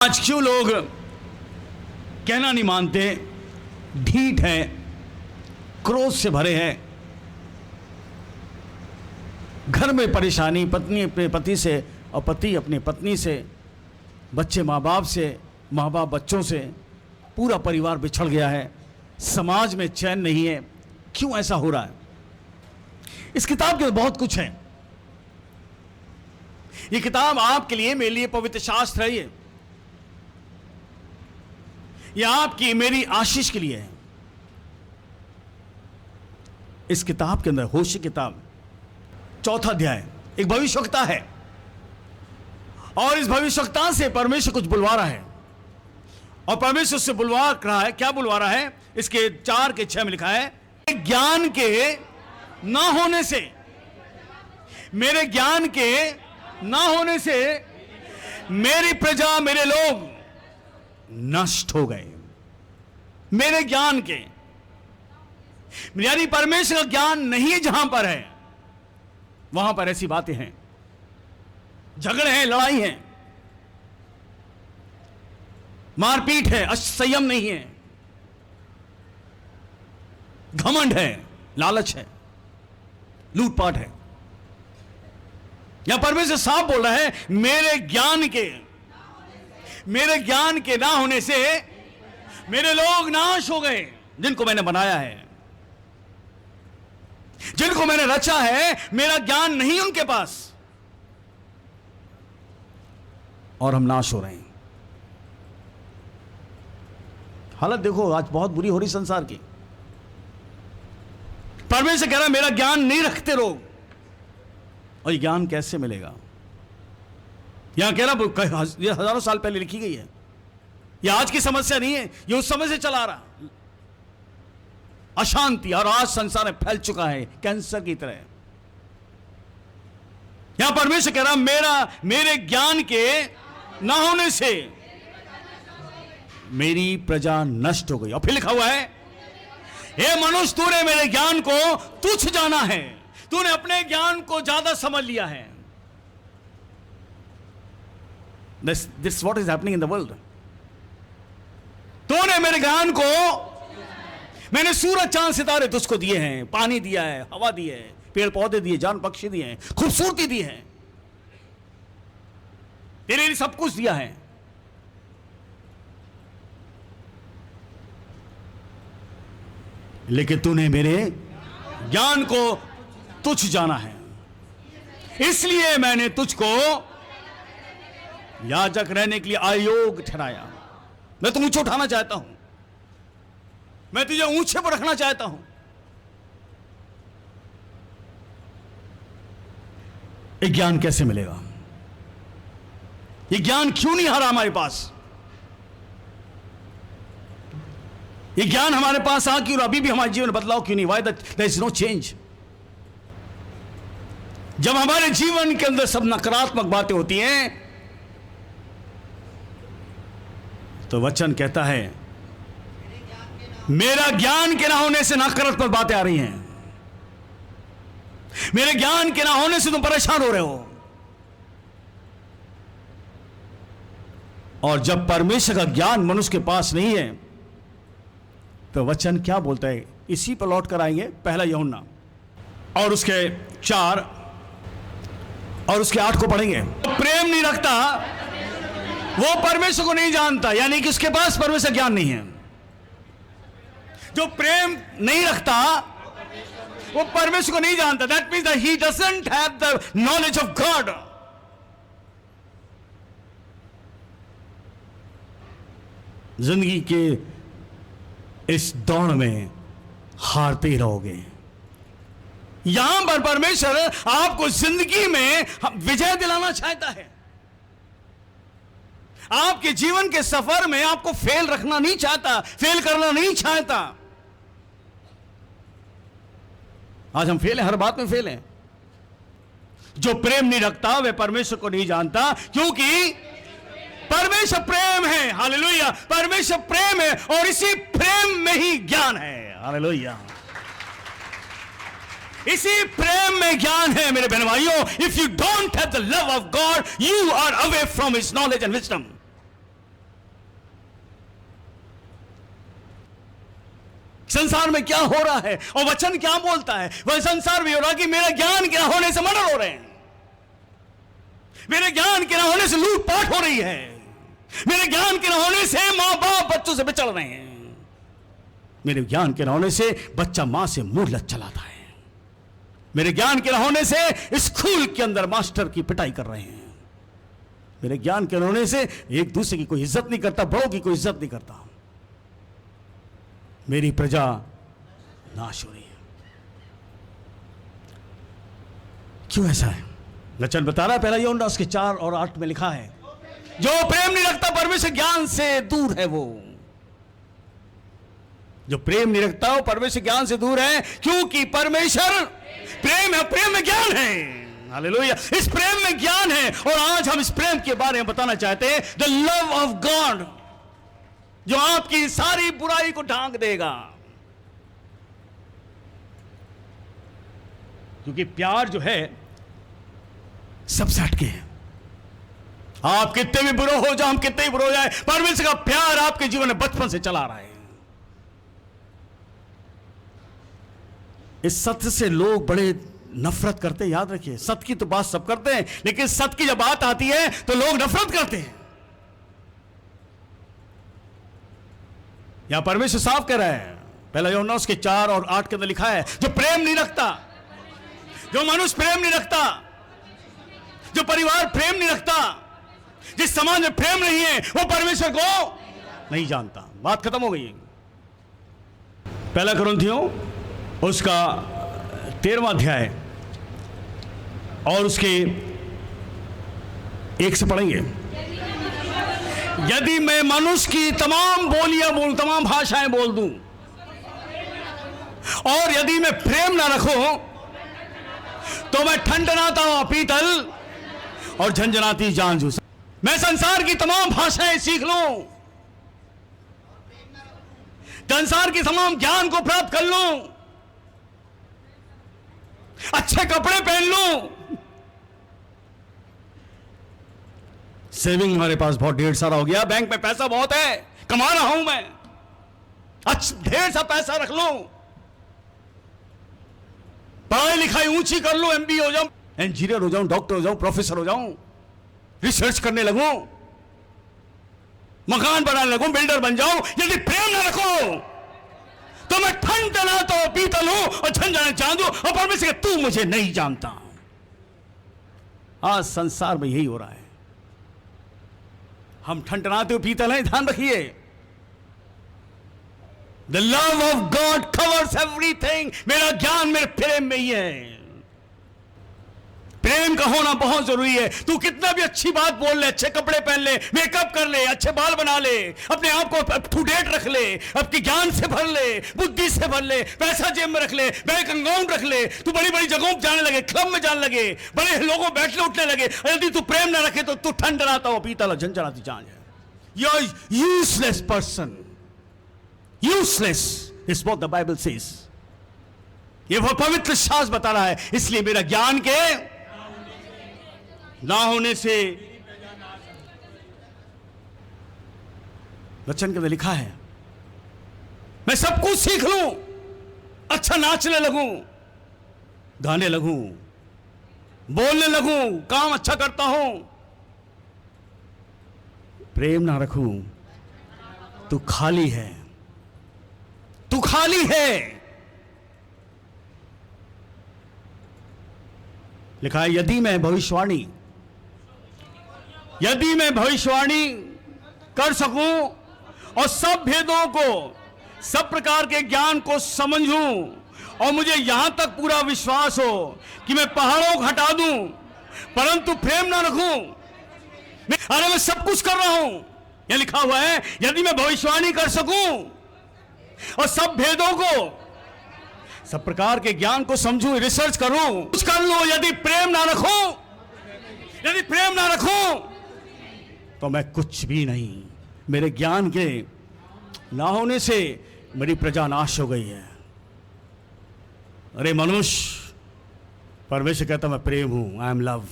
आज क्यों लोग कहना नहीं मानते, ढीठ है, क्रोध से भरे हैं, घर में परेशानी, पत्नी अपने पति से और पति अपनी पत्नी से, बच्चे माँ बाप से, माँ बाप बच्चों से, पूरा परिवार बिछड़ गया है, समाज में चैन नहीं है। क्यों ऐसा हो रहा है? इस किताब के बहुत कुछ है। ये किताब आपके लिए, मेरे लिए पवित्र शास्त्र है। ये आपकी मेरी आशीष के लिए है। इस किताब के अंदर, होशे किताब 4 अध्याय, एक भविष्यवक्ता है और इस भविष्यवक्ता से परमेश्वर कुछ बुलवा रहा है और परमेश्वर उससे बुलवा रहा है। क्या बुलवा रहा है? इसके 4 के 6 में लिखा है, ज्ञान के ना होने से, मेरे ज्ञान के ना होने से मेरी प्रजा, मेरे लोग नष्ट हो गए। मेरे ज्ञान के, यानी परमेश्वर का ज्ञान नहीं है। जहां पर है वहां पर ऐसी बातें हैं, झगड़े हैं, लड़ाई है, मारपीट है, संयम नहीं है, घमंड है, लालच है, लूटपाट है। यहां परमेश्वर साफ बोल रहा है, मेरे ज्ञान के ना होने से मेरे लोग नाश हो गए। जिनको मैंने बनाया है, जिनको मैंने रचा है, मेरा ज्ञान नहीं उनके पास और हम नाश हो रहे हैं। हालत देखो आज बहुत बुरी हो रही संसार की। परमेश्वर कह रहा है, मेरा ज्ञान नहीं रखते लोग। और ये ज्ञान कैसे मिलेगा? यहां कह रहा, ये हजारों साल पहले लिखी गई है। ये आज की समस्या नहीं है, ये उस समय से चला रहा अशांति, और आज संसार में फैल चुका है कैंसर की तरह। यहां परमेश्वर कह रहा, मेरे ज्ञान के ना होने से मेरी प्रजा नष्ट हो गई। और फिर लिखा हुआ है, हे मनुष्य, तूने मेरे ज्ञान को तुच्छ जाना है, तूने अपने ज्ञान को ज्यादा समझ लिया है। This what is happening in the world. तूने मेरे ज्ञान को, मैंने सूरज चांद सितारे तुझको दिए हैं, पानी दिया है, हवा दी है, पेड़ पौधे दिए, जान पक्षी दिए हैं, खूबसूरती दी है, तेरे लिए सब कुछ दिया है। लेकिन तूने मेरे ज्ञान को तुच्छ जाना है, इसलिए मैंने तुझको याजक रहने के लिए अयोग्य ठहराया। मैं तुझे ऊंचे उठाना चाहता हूं, मैं तुझे ऊंचे पर रखना चाहता हूं। ये ज्ञान कैसे मिलेगा? ये ज्ञान क्यों नहीं आ रहा हमारे पास? ये ज्ञान हमारे पास आ क्यों, अभी भी हमारे जीवन बदलाव क्यों नहीं? Why there is no change? जब हमारे जीवन के अंदर सब नकारात्मक बातें होती हैं, तो वचन कहता है, मेरा ज्ञान के ना होने से नकारात्मक बातें आ रही हैं, मेरे ज्ञान के ना होने से तुम परेशान हो रहे हो। और जब परमेश्वर का ज्ञान मनुष्य के पास नहीं है, तो वचन क्या बोलता है? इसी पर लौट कर आएंगे, पहला यूहन्ना और उसके 4 और उसके 8 को पढ़ेंगे। प्रेम नहीं रखता वो परमेश्वर को नहीं जानता, यानी कि उसके पास परमेश्वर ज्ञान नहीं है। जो प्रेम नहीं रखता वो परमेश्वर को नहीं जानता। That means that he doesn't have the knowledge of God. जिंदगी के इस दौड़ में हारते ही रहोगे। यहां पर परमेश्वर आपको जिंदगी में विजय दिलाना चाहता है। आपके जीवन के सफर में आपको फेल रखना नहीं चाहता, फेल करना नहीं चाहता। आज हम फेल हैं, हर बात में फेल हैं। जो प्रेम नहीं रखता वह परमेश्वर को नहीं जानता, क्योंकि परमेश्वर प्रेम है। हालेलुया! परमेश्वर प्रेम है और इसी प्रेम में ही ज्ञान है। हालेलुया! इसी प्रेम में ज्ञान है मेरे बहन भाइयों। If you don't have the love of God, you are away from his knowledge and wisdom. संसार में क्या हो रहा है और वचन क्या बोलता है। वह संसार में हो रहा कि मेरे ज्ञान के ना होने से मर्डर हो रहे हैं, मेरे ज्ञान के ना होने से लूटपाट हो रही है, मेरे ज्ञान के ना होने से मां बाप बच्चों से बिछड़ रहे हैं, मेरे ज्ञान के ना होने से बच्चा मां से मुंह लग चलाता है, मेरे ज्ञान के ना होने से स्कूल के अंदर मास्टर की पिटाई कर रहे हैं, मेरे ज्ञान के ना होने से एक दूसरे की कोई इज्जत नहीं करता, बड़ों की कोई इज्जत नहीं करता, मेरी प्रजा नाश हो रही है। क्यों ऐसा है? वचन बता रहा है, पहला यूहन्ना उसके 4 और 8 में लिखा है, जो प्रेम नहीं रखता परमेश्वर ज्ञान से दूर है। वो जो प्रेम नहीं रखता वो परमेश्वर ज्ञान से दूर है, क्योंकि परमेश्वर प्रेम है, प्रेम में ज्ञान है। हालेलुया। इस प्रेम में ज्ञान है और आज हम इस प्रेम के बारे में बताना चाहते हैं, द लव ऑफ गॉड, जो आपकी सारी बुराई को ढांक देगा। क्योंकि प्यार जो है सबसे हटके है। आप कितने भी बुरे हो जाओ, हम कितने ही बुरे हो जाए, परमेश्वर का प्यार आपके जीवन में बचपन से चला रहा है। इस सत्य से लोग बड़े नफरत करते हैं। याद रखिए, सत्य की तो बात सब करते हैं, लेकिन सत्य की जब बात आती है तो लोग नफरत करते हैं। यहां परमेश्वर साफ कह रहा है, पहला यूहन्ना उसके 4 और 8 के अंदर लिखा है, जो प्रेम नहीं रखता, जो मनुष्य प्रेम नहीं रखता, जो परिवार प्रेम नहीं रखता, जिस समाज में प्रेम नहीं है, वो परमेश्वर को नहीं जानता। बात खत्म हो गई। पहला कुरिन्थियों उसका 13वां अध्याय और उसके 1 से पढ़ेंगे। यदि मैं मनुष्य की तमाम बोलियां बोलूं, तमाम भाषाएं बोल दूं, और यदि मैं प्रेम ना रखूं, तो मैं ठनठनाता हुआ पीतल और झंझनाती जांजू। मैं संसार की तमाम भाषाएं सीख लूं, संसार के तमाम ज्ञान को प्राप्त कर लूं, अच्छे कपड़े पहन लूं, सेविंग हमारे पास बहुत ढेर सारा हो गया, बैंक में पैसा बहुत है, कमा रहा हूं मैं, अच्छा ढेर सा पैसा रख लूं, पढ़ाई लिखाई ऊंची कर लूं, MBA हो जाऊं, इंजीनियर हो जाऊं, डॉक्टर हो जाऊं, प्रोफेसर हो जाऊं, रिसर्च करने लगूं, मकान बनाने लगूं, बिल्डर बन जाऊं। यदि प्रेम ना रखो तो मैं ठनठनाता हूं पीतल हूं और झंझनाता जांजू, और परमेश्वर तू मुझे नहीं जानता। आज संसार में यही हो रहा है, हम ठनठनाते हुए पीतल हैं। ध्यान रखिए, the love of God covers everything. मेरा ज्ञान मेरे प्रेम में ही है। प्रेम का होना बहुत जरूरी है। तू कितना भी अच्छी बात बोल ले, अच्छे कपड़े पहन ले, मेकअप कर ले, अच्छे बाल बना ले, अपने आप को अप टू डेट रख ले, अपने ज्ञान से भर ले, बुद्धि से भर ले, पैसा जेब में रख ले, बैंक अकाउंट रख ले, तू बड़ी बड़ी जगहों पर जाने लगे, क्लब में जाने लगे, बड़े लोगों बैठने उठने लगे, यदि तू प्रेम ना रखे तो तू ठनठनाता हो पीतल और झंझनाती जांज है। You are useless person. Useless is what the Bible says. ये वो पवित्र शास्त्र बता रहा है। इसलिए मेरा ज्ञान के ना होने से, वचन के अंदर लिखा है, मैं सब कुछ सीख लूं, अच्छा नाचने लगूं, गाने लगूं, बोलने लगूं, काम अच्छा करता हूं, प्रेम ना रखूं, तू खाली है, तू खाली है। लिखा है, यदि मैं भविष्यवाणी कर सकूं और सब भेदों को, सब प्रकार के ज्ञान को समझूं, और मुझे यहां तक पूरा विश्वास हो कि मैं पहाड़ों को हटा दूं, परंतु प्रेम ना रखूं, अरे मैं सब कुछ कर रहा हूं। यह लिखा हुआ है, यदि मैं भविष्यवाणी कर सकूं और सब भेदों को, सब प्रकार के ज्ञान को समझूं, रिसर्च करूं, कुछ कर लूं, यदि प्रेम ना रखूं तो मैं कुछ भी नहीं। मेरे ज्ञान के ना होने से मेरी प्रजा नाश हो गई है। अरे मनुष्य, परमेश्वर कहता मैं प्रेम हूं, आई एम लव।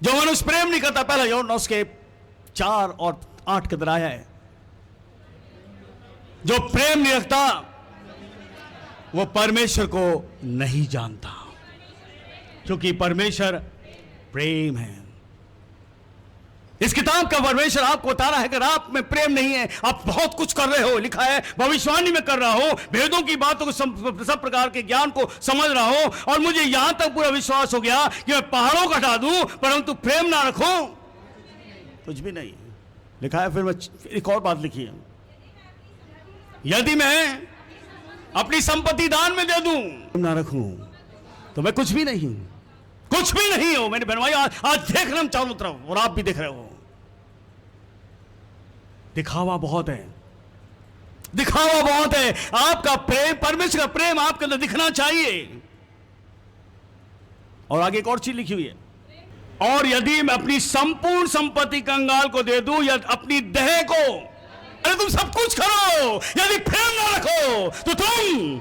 जो मनुष्य प्रेम नहीं करता, पहला यूहन्ना उसके 4 और 8 के अंदर आया है, जो प्रेम नहीं रखता वो परमेश्वर को नहीं जानता, क्योंकि परमेश्वर प्रेम है। इस किताब का परमेश्वर आपको बता रहा है कि आप में प्रेम नहीं है, आप बहुत कुछ कर रहे हो, लिखा है भविष्यवाणी में कर रहा हो, वेदों की बातों को सब प्रकार के ज्ञान को समझ रहा हो, और मुझे यहां तक पूरा विश्वास हो गया कि मैं पहाड़ों को हटा दूं परंतु प्रेम ना रखूं, कुछ भी नहीं। लिखा है, फिर मैं एक और बात लिखी है, यदि मैं अपनी संपत्ति दान में दे दूं ना रखूं तो मैं कुछ भी नहीं, कुछ भी नहीं हो। मैंने बनवाई, आज देख रहे हम चारों तरफ, और आप भी देख रहे हो, दिखावा बहुत है, दिखावा बहुत है। आपका प्रेम, परमेश्वर का प्रेम आपके अंदर दिखना चाहिए। और आगे एक और चीज लिखी हुई है, और यदि मैं अपनी संपूर्ण संपत्ति कंगाल को दे दूं या अपनी देह को, अरे तुम सब कुछ करो, यदि प्रेम ना रखो तो तुम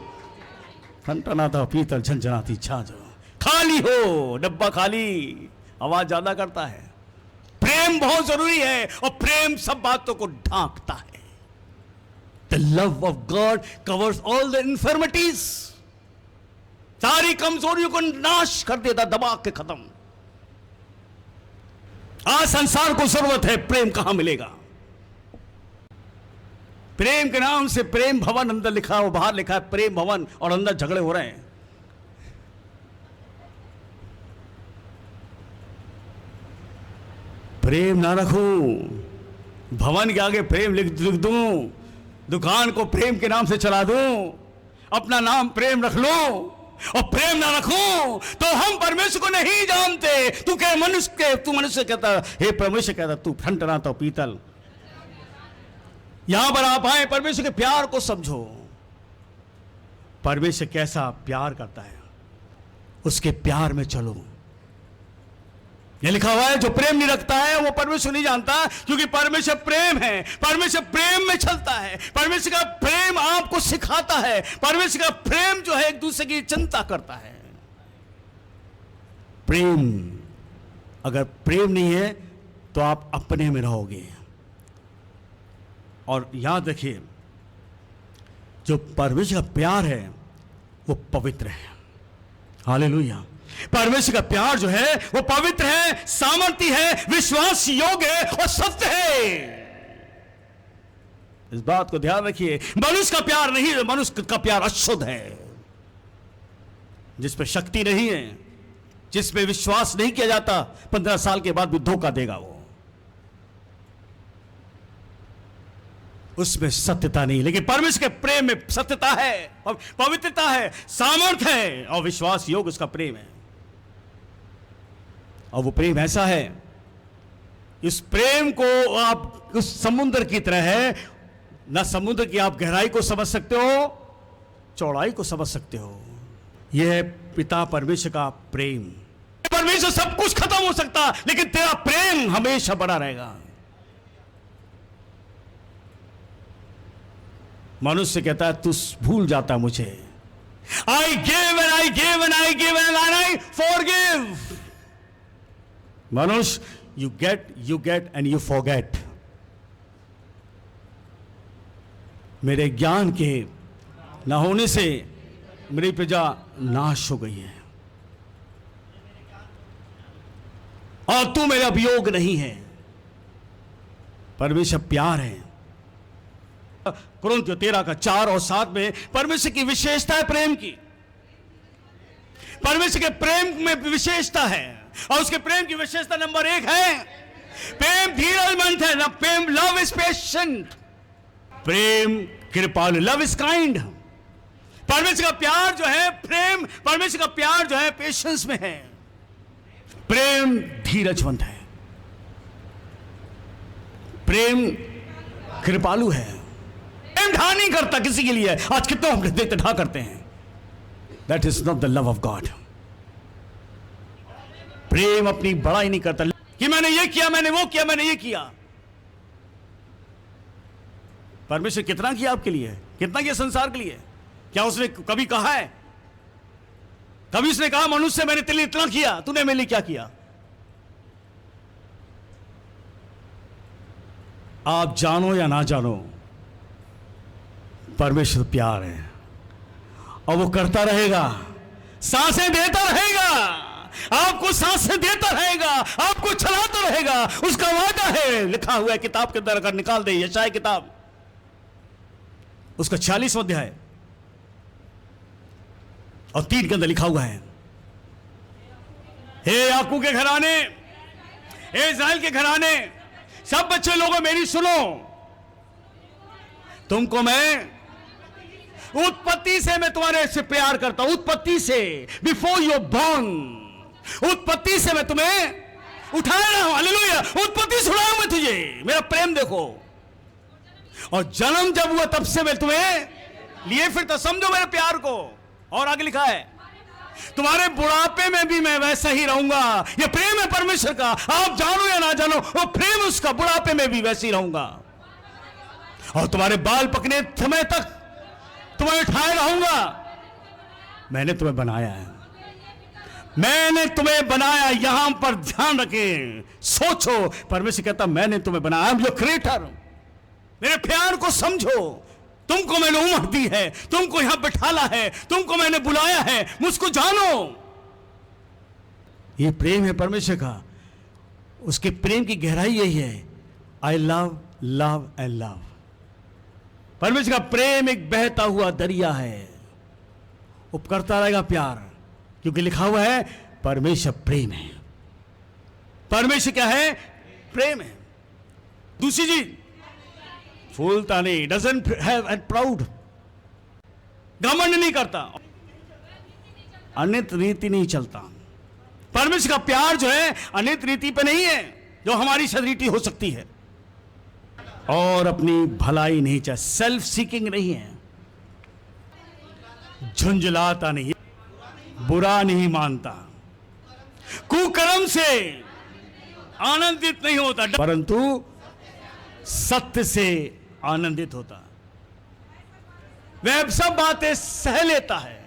ठनठनाता पीतल झंझनाती छाछ, खाली हो, डब्बा खाली, आवाज ज्यादा करता है। प्रेम बहुत जरूरी है, और प्रेम सब बातों को ढांकता है। The love of God covers all the infirmities, सारी कमजोरियों को नाश कर देता, दबा के खत्म। आज संसार को जरूरत है, प्रेम कहां मिलेगा? प्रेम के नाम से प्रेम भवन अंदर लिखा है, बाहर लिखा है प्रेम भवन, और अंदर झगड़े हो रहे हैं। प्रेम ना रखूं, भवन के आगे प्रेम लिख दूं, दुकान को प्रेम के नाम से चला दूं, अपना नाम प्रेम रख लो, और प्रेम ना रखूं तो हम परमेश्वर को नहीं जानते। तू क्या मनुष्य के, तू मनुष्य कहता, हे परमेश्वर कहता तू ठनठनाता पीतल। यहां पर आप आए, परमेश्वर के प्यार को समझो। परमेश्वर कैसा प्यार करता है, उसके प्यार में चलो। ये लिखा हुआ है, जो प्रेम नहीं रखता है वो परमेश्वर नहीं जानता, क्योंकि परमेश्वर प्रेम है। परमेश्वर प्रेम में चलता है, परमेश्वर का प्रेम आपको सिखाता है, परमेश्वर का प्रेम जो है एक दूसरे की चिंता करता है। प्रेम, अगर प्रेम नहीं है तो आप अपने में रहोगे। और याद रखिए, जो परमेश्वर का प्यार है वो पवित्र है। हालेलुया। परमेश्वर का प्यार जो है वो पवित्र है, सामर्थ्य है, विश्वास योग्य है और सत्य है। इस बात को ध्यान रखिए। मनुष्य का प्यार नहीं है, मनुष्य का प्यार अशुद्ध है, जिस पे शक्ति नहीं है, जिस पे विश्वास नहीं किया जाता, 15 साल के बाद भी धोखा देगा वो, उसमें सत्यता नहीं। लेकिन परमेश्वर के प्रेम में सत्यता है, पवित्रता है, सामर्थ्य है, और विश्वास योग्य उसका प्रेम है। और वो प्रेम ऐसा है, इस प्रेम को आप उस समुद्र की तरह है, ना समुद्र की आप गहराई को समझ सकते हो, चौड़ाई को समझ सकते हो। यह है पिता परमेश्वर का प्रेम। परमेश्वर सब कुछ खत्म हो सकता, लेकिन तेरा प्रेम हमेशा बड़ा रहेगा। मनुष्य कहता है तू भूल जाता मुझे, I give and I give and I give and I forgive. मनुष्य you get and you forget. मेरे ज्ञान के ना होने से मेरी प्रजा नाश हो गई है, और तू मेरा अभियोग नहीं है। परमेश्वर प्यार है। कुरिन्थियों 13:4 और 7 में परमेश्वर की विशेषता है प्रेम की। परमेश्वर के प्रेम में विशेषता है, और उसके प्रेम की विशेषता नंबर 1 है, प्रेम धीरजमंद है। ना प्रेम, लव इज पेशेंट, प्रेम कृपालु, लव इज काइंड। परमेश्वर का प्यार जो है, प्रेम, परमेश्वर का प्यार जो है पेशेंस में है। प्रेम धीरजवंत है, प्रेम कृपालु है, प्रेम ढा नहीं करता किसी के लिए। आज कितने हम देखते ढा करते हैं। That is not the love of God. प्रेम अपनी बड़ाई नहीं करता कि मैंने ये किया, मैंने वो किया, मैंने ये किया। परमेश्वर कितना किया आपके लिए, कितना किया संसार के लिए? क्या उसने कभी कहा है, कभी उसने कहा मनुष्य मैंने तेरे लिए इतना किया, तूने मेरे लिए क्या किया? आप जानो या ना जानो, परमेश्वर प्यार है और वो करता रहेगा, सांसें देता रहेगा, आपको सांसें देता रहेगा, आपको चलाता रहेगा। उसका वादा है, लिखा हुआ है किताब के अंदर, अगर निकाल दे यशाया किताब उसका 40वां अध्याय और 3 के अंदर लिखा हुआ है, हे याकूब के घराने, हे इस्राएल के घराने, सब बच्चे लोगों मेरी सुनो, तुमको मैं उत्पत्ति से मैं तुम्हारे से प्यार करता हूं, उत्पत्ति से, बिफोर यू बॉर्न, उत्पत्ति से मैं तुम्हें उठाया रहा हूं, हालेलुया, उत्पत्ति से उठाया मैं तुझे, मेरा प्रेम देखो, और जन्म जब हुआ तब से मैं तुम्हें लिए फिरता, समझो मेरे प्यार को। और आगे लिखा है, तुम्हारे बुढ़ापे में भी मैं वैसा ही रहूंगा। यह प्रेम है परमेश्वर का, आप जानो या ना जानो, वो प्रेम उसका, बुढ़ापे में भी वैसे ही रहूंगा, और तुम्हारे बाल पकने समय तक तुम्हें उठाए रहूंगा। मैंने तुम्हें बनाया है, मैंने तुम्हें बनाया। यहां पर ध्यान रखें, सोचो, परमेश्वर कहता मैंने तुम्हें बनाया, आई एम योर क्रिएटर। मेरे प्यार को समझो, तुमको मैंने उम्र दी है, तुमको यहां बिठाला है, तुमको मैंने बुलाया है, मुझको जानो। ये प्रेम है परमेश्वर का, उसके प्रेम की गहराई यही है, I love love and love. परमेश्वर का प्रेम एक बहता हुआ दरिया है, वो करता रहेगा प्यार, क्योंकि लिखा हुआ है परमेश्वर प्रेम है। परमेश्वर क्या है? प्रेम है। दूसरी चीज, फूलता नहीं, डजंट हैव एंड प्राउड, घमंड नहीं करता, अनित रीति नहीं चलता। परमेश्वर का प्यार जो है अनित रीति पे नहीं है, जो हमारी शरीरी हो सकती है, और अपनी भलाई नहीं चाहे, सेल्फ सीकिंग नहीं है, झुंझलाता नहीं, बुरा नहीं मानता, कुकर्म से आनंदित नहीं होता, परंतु सत्य से आनंदित होता। वह सब बातें सह लेता है,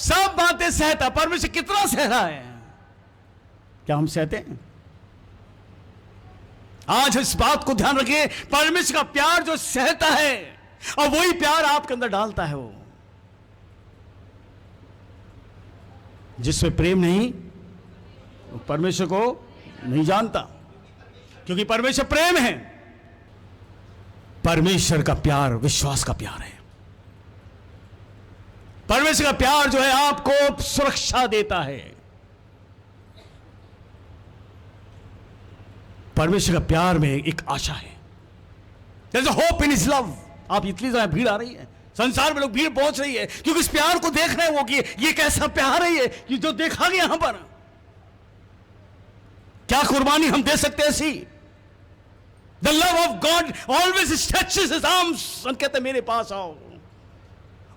सब बातें सहता। परमेश्वर कितना सह रहा है, क्या हम सहते हैं? आज इस बात को ध्यान रखिए, परमेश्वर का प्यार जो सहता है, और वही प्यार आपके अंदर डालता है। वो जिसमें प्रेम नहीं, वो परमेश्वर को नहीं जानता, क्योंकि परमेश्वर प्रेम है। परमेश्वर का प्यार विश्वास का प्यार है। परमेश्वर का प्यार जो है आपको सुरक्षा देता है। परमेश्वर का प्यार में एक आशा है, There's a hope in his love। आप इतनी ज्यादा भीड़ आ रही है, संसार में लोग भीड़ पहुंच रही है, क्योंकि इस प्यार को देख रहे हैं वो कि ये कैसा प्यार है, ये कि जो देखा गया यहां पर, क्या कुर्बानी हम दे सकते हैं ऐसी। The love of God always stretches his arms, और कहते मेरे पास आओ।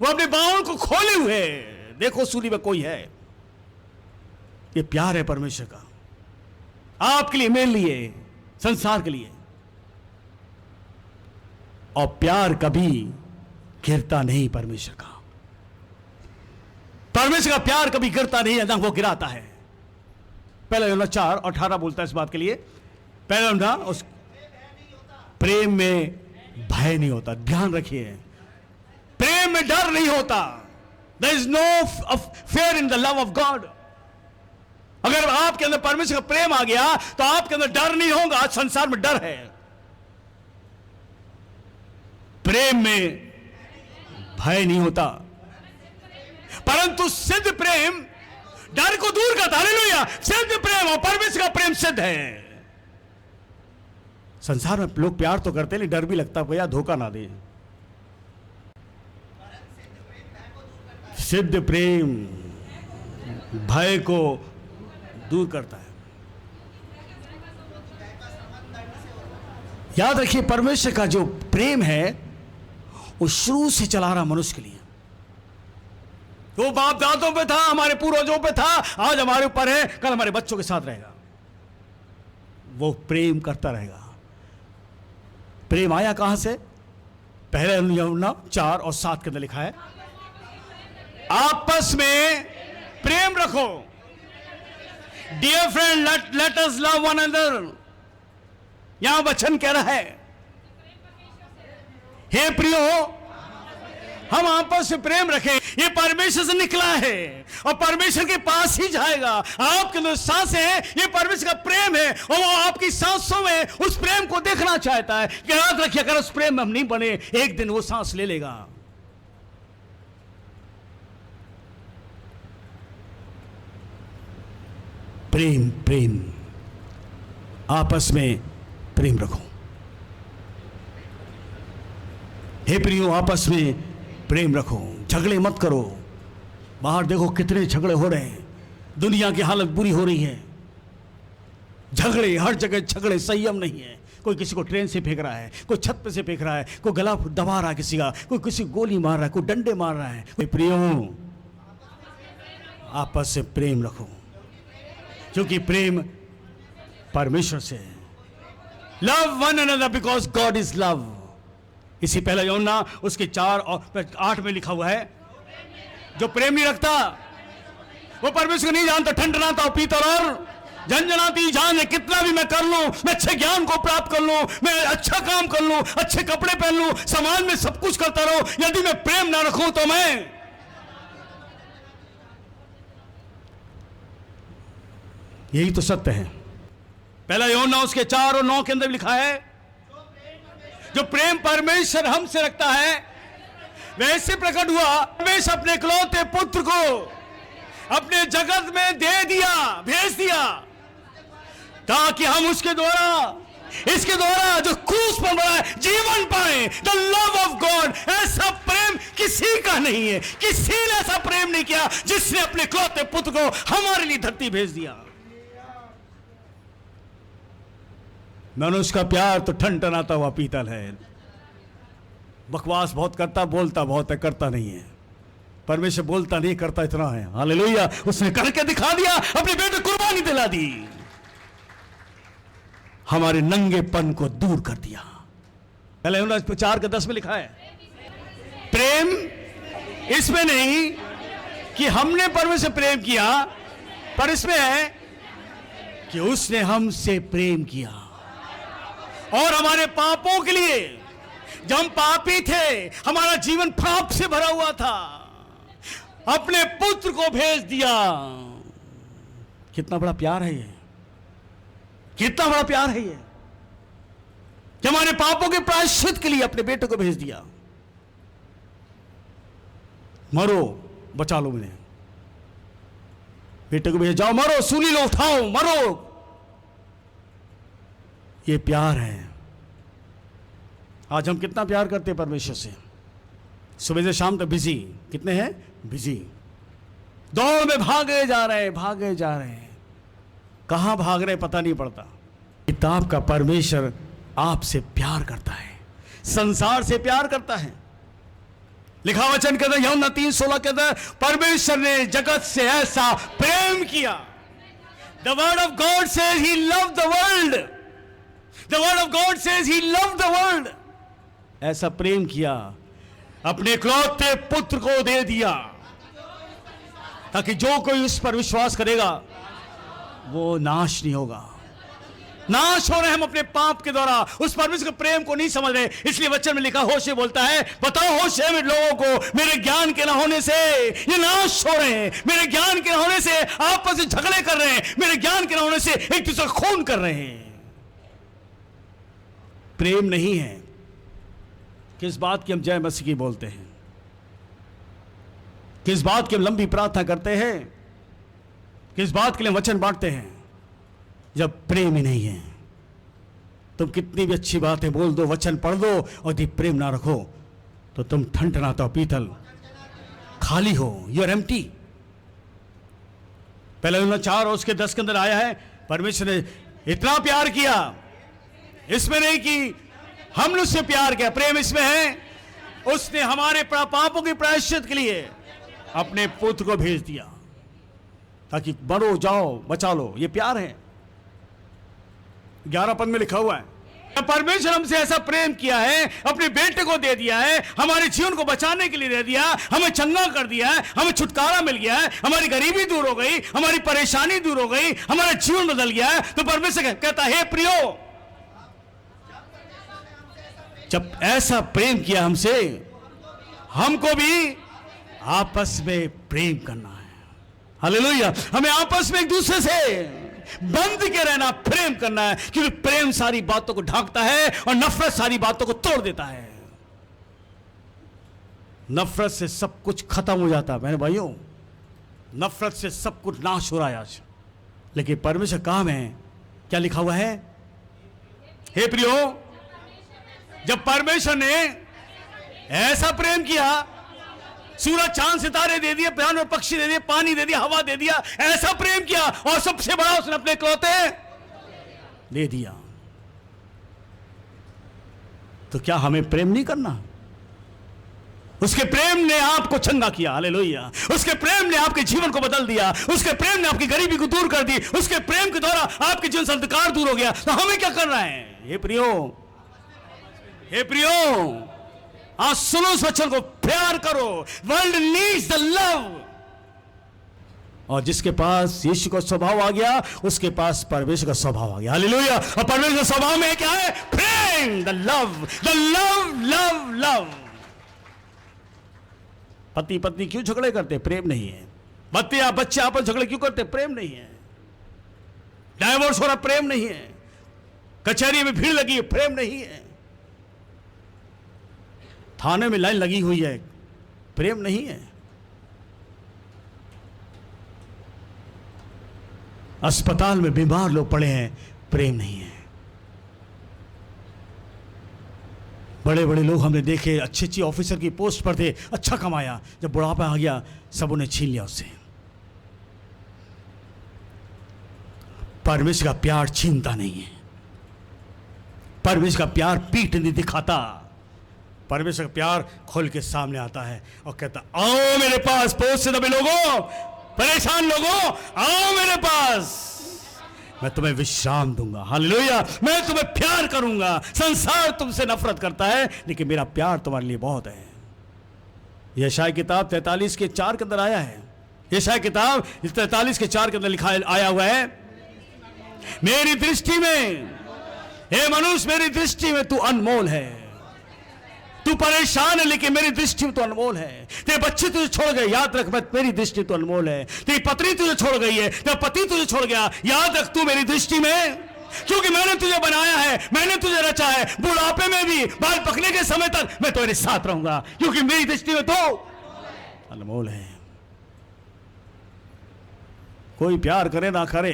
वो अपने बाहों को खोले हुए, देखो सूली में कोई है। ये प्यार है परमेश्वर का, आपके लिए, मेरे लिए, संसार के लिए। और प्यार कभी गिरता नहीं परमेश्वर का। परमेश्वर का प्यार कभी गिरता नहीं है, ना वो गिराता है। पहला यूहन्ना 4:18 बोलता है इस बात के लिए। पहला यूहन्ना, उस प्रेम में भय नहीं होता। ध्यान रखिए, प्रेम में डर नहीं होता। There is no fear in the love of God। अगर आपके अंदर परमेश्वर का प्रेम आ गया तो आपके अंदर डर नहीं होगा। आज संसार में डर है, प्रेम में भय नहीं होता, परंतु सिद्ध प्रेम डर को दूर करता। हालेलुया, सिद्ध प्रेम और परमेश्वर का प्रेम सिद्ध है। संसार में लोग प्यार तो करते हैं, डर भी लगता है भैया धोखा ना दे। सिद्ध प्रेम भय को दूर करता है। याद रखिए, परमेश्वर का जो प्रेम है वो शुरू से चला रहा मनुष्य के लिए। वो बाप दादों पे था, हमारे पूर्वजों पे था, आज हमारे ऊपर है, कल हमारे बच्चों के साथ रहेगा। वो प्रेम करता रहेगा। प्रेम आया कहां से? पहले यूहन्ना 4 और 7 के अंदर लिखा है, आपस में प्रेम रखो। Dear friend, let us love one another. यहां वचन कह रहा है, हे प्रियो, हम आपस में प्रेम रखें। ये परमेश्वर से निकला है और परमेश्वर के पास ही जाएगा। आपके अंदर सांसें हैं, ये परमेश्वर का प्रेम है और वो आपकी सांसों में उस प्रेम को देखना चाहता है। कि याद रखिए, अगर उस प्रेम में हम नहीं बने, एक दिन वो सांस ले लेगा। प्रेम, प्रेम, आपस में प्रेम रखो। हे प्रियो, आपस में प्रेम रखो, झगड़े मत करो। बाहर देखो कितने झगड़े हो रहे हैं, दुनिया की हालत बुरी हो रही है। झगड़े, हर जगह झगड़े, संयम नहीं है। कोई किसी को ट्रेन से फेंक रहा है, कोई छत पे से फेंक रहा है, कोई गला दबा रहा है किसी का, कोई किसी को गोली मार रहा है, कोई डंडे मार रहा है। कोई प्रियो, आपस से प्रेम रखो, क्योंकि प्रेम परमेश्वर से है। Love one another because God is love. इसी पहला यूहन्ना उसके 4 और 8 में लिखा हुआ है, जो प्रेम नहीं रखता वो परमेश्वर को नहीं जानता। ठंडनाता और पीतल और झंझनाती जान है। कितना भी मैं कर लूं, मैं अच्छे ज्ञान को प्राप्त कर लूं, मैं अच्छा काम कर लूं, अच्छे कपड़े पहन लूं, समाज में सब कुछ करता रहूं, यदि मैं प्रेम ना रखूं तो मैं यही तो सत्य है। पहला यूहन्ना उसके 4 और 9 के अंदर लिखा है, जो प्रेम परमेश्वर हमसे रखता है वैसे प्रकट हुआ, परमेश्वर अपने इकलौते पुत्र को अपने जगत में दे दिया, भेज दिया, ताकि हम उसके द्वारा, इसके द्वारा जो क्रूस पर मरा है, जीवन पाए। द लव ऑफ गॉड, ऐसा प्रेम किसी का नहीं है। किसी ने ऐसा प्रेम नहीं किया जिसने अपने इकलौते पुत्र को हमारे लिए धरती भेज दिया। मनुष्य का प्यार तो ठनठनाता हुआ पीतल है। बकवास बहुत करता, बोलता बहुत है, करता नहीं है। परमेश्वर बोलता नहीं, करता इतना है। हालेलुया, उसने करके दिखा दिया, अपने बेटे कुर्बानी दिला दी, हमारे नंगेपन को दूर कर दिया। पहले 4:10 में लिखा है, प्रेम इसमें नहीं कि हमने परमेश्वर से प्रेम किया, पर इसमें है कि उसने हमसे प्रेम किया और हमारे पापों के लिए, जब हम पापी थे, हमारा जीवन पाप से भरा हुआ था, अपने पुत्र को भेज दिया। कितना बड़ा प्यार है ये, कितना बड़ा प्यार है ये, कि हमारे पापों के प्रायश्चित के लिए अपने बेटे को भेज दिया। मरो, बचा लो मुझे, बेटे को भेज, जाओ मरो, सूली लो, उठाओ, मरो। ये प्यार है। आज हम कितना प्यार करते हैं परमेश्वर से। सुबह से शाम तक बिजी, कितने हैं बिजी, दौड़ में भागे जा रहे हैं, भागे जा रहे हैं, कहां भाग रहे पता नहीं पड़ता। किताब का परमेश्वर आपसे प्यार करता है, संसार से प्यार करता है। लिखा वचन के अंदर, यूहन्ना 3:16 के अंदर, परमेश्वर ने जगत से ऐसा प्रेम किया। The word of God says he loved the world. The word of God says he loved the world. ऐसा प्रेम किया, अपने इकलौते पुत्र को दे दिया, ताकि जो कोई उस पर विश्वास करेगा वो नाश नहीं होगा। नाश हो रहे हम अपने पाप के द्वारा, उस परमेश्वर के प्रेम को नहीं समझ रहे। इसलिए वचन में लिखा, होशे बोलता है, बताओ होशे में लोगों को, मेरे ज्ञान के न होने से ये नाश हो रहे हैं, मेरे ज्ञान के न होने से आपस में झगड़े कर रहे हैं, मेरे ज्ञान के न होने से एक दूसरे को खून कर रहे हैं। प्रेम नहीं है। किस बात की हम जय मसीह की बोलते हैं, किस बात की हम लंबी प्रार्थना करते हैं, किस बात के लिए वचन बांटते हैं, जब प्रेम ही नहीं है। तुम कितनी भी अच्छी बातें बोल दो, वचन पढ़ दो, और यदि प्रेम ना रखो तो तुम ठनठनाता हो पीतल, खाली हो, यू आर एम्प्टी। पहले 4 और उसके 10 के अंदर आया है, परमेश्वर ने इतना प्यार किया, इसमें नहीं कि हमने उससे प्यार किया, प्रेम इसमें है, उसने हमारे पापों के प्रायश्चित के लिए अपने पुत्र को भेज दिया, ताकि मरो, जाओ, बचा लो। ये प्यार है। 11 पद में लिखा हुआ है, परमेश्वर हमसे ऐसा प्रेम किया है, अपने बेटे को दे दिया है, हमारे जीवन को बचाने के लिए दे दिया, हमें चंगा कर दिया है, हमें छुटकारा मिल गया है, हमारी गरीबी दूर हो गई, हमारी परेशानी दूर हो गई, हमारा जीवन बदल गया है। तो परमेश्वर कहता है, हे प्रियो, जब ऐसा प्रेम किया हमसे हमको भी आपस में प्रेम करना है। हालेलुया। हमें आपस में एक दूसरे से बंध के रहना, प्रेम करना है, क्योंकि प्रेम सारी बातों को ढांकता है और नफरत सारी बातों को तोड़ देता है। नफरत से सब कुछ खत्म हो जाता है मेरे भाइयों, नफरत से सब कुछ नाश हो रहा है आज। लेकिन परमेश्वर काम है, क्या लिखा हुआ है? हे प्रियो, जब परमेश्वर ने ऐसा प्रेम किया, सूरज चांद सितारे दे दिए, प्राण और पक्षी दे दिए, पानी दे दिया, हवा दे दिया, ऐसा प्रेम किया, और सबसे बड़ा उसने अपने इकलौते दे दिया। तो क्या हमें प्रेम नहीं करना? उसके प्रेम ने आपको चंगा किया। हालेलुया। उसके प्रेम ने आपके जीवन को बदल दिया, उसके प्रेम ने आपकी गरीबी को दूर कर दी, उसके प्रेम के द्वारा आपके जीवन से अंधकार दूर हो गया। तो हमें क्या करना है? हे प्रियो, हे प्रियो, आज सुनो इस वचन को, प्यार करो। World needs the love. और जिसके पास यीशु का स्वभाव आ गया, उसके पास परमेश्वर का स्वभाव आ गया। हालेलुया। और परमेश्वर का स्वभाव में क्या है? प्रेम, the love, the love, love, love. पति पत्नी क्यों झगड़े करते? प्रेम नहीं है। बच्चे आपस झगड़े क्यों करते? प्रेम नहीं है। डाइवोर्स हो रहा, प्रेम नहीं है। कचहरी में भीड़ लगी है, प्रेम नहीं है। थाने में लाइन लगी हुई है, प्रेम नहीं है। अस्पताल में बीमार लोग पड़े हैं, प्रेम नहीं है। बड़े बड़े लोग हमने देखे, अच्छी अच्छी ऑफिसर की पोस्ट पर थे, अच्छा कमाया, जब बुढ़ापा आ गया सब उन्हें छीन लिया उससे। परमेश्वर का प्यार छीनता नहीं है, परमेश्वर का प्यार पीठ नहीं दिखाता। परमेश्वर का प्यार खोल के सामने आता है और कहता, आओ मेरे पास, पोस्ट से दबे लोगों, परेशान लोगों, आओ मेरे पास, मैं तुम्हें विश्राम दूंगा। हालेलुया। मैं तुम्हें प्यार करूंगा। संसार तुमसे नफरत करता है, लेकिन मेरा प्यार तुम्हारे लिए बहुत है। यशायाह किताब 43:4 के अंदर आया है। यशायाह किताब 43:4 के अंदर लिखा आया हुआ है, मेरी दृष्टि में, हे मनुष्य, मेरी दृष्टि में तू अनमोल है। तू परेशान है, लेकिन मेरी दृष्टि में तो अनमोल है। तेरे बच्चे तुझे छोड़ गए, याद रख, मैं मेरी दृष्टि तो अनमोल है। तेरी पत्नी तुझे छोड़ गई है, तेरा पति तुझे छोड़ गया, याद रख, तू मेरी दृष्टि में, क्योंकि मैंने तुझे बनाया है, मैंने तुझे रचा है। बुढ़ापे में भी, बाल पकने के समय तक मैं तुम्हारे साथ रहूंगा, क्योंकि मेरी दृष्टि में तो अनमोल है। कोई प्यार करे ना करे,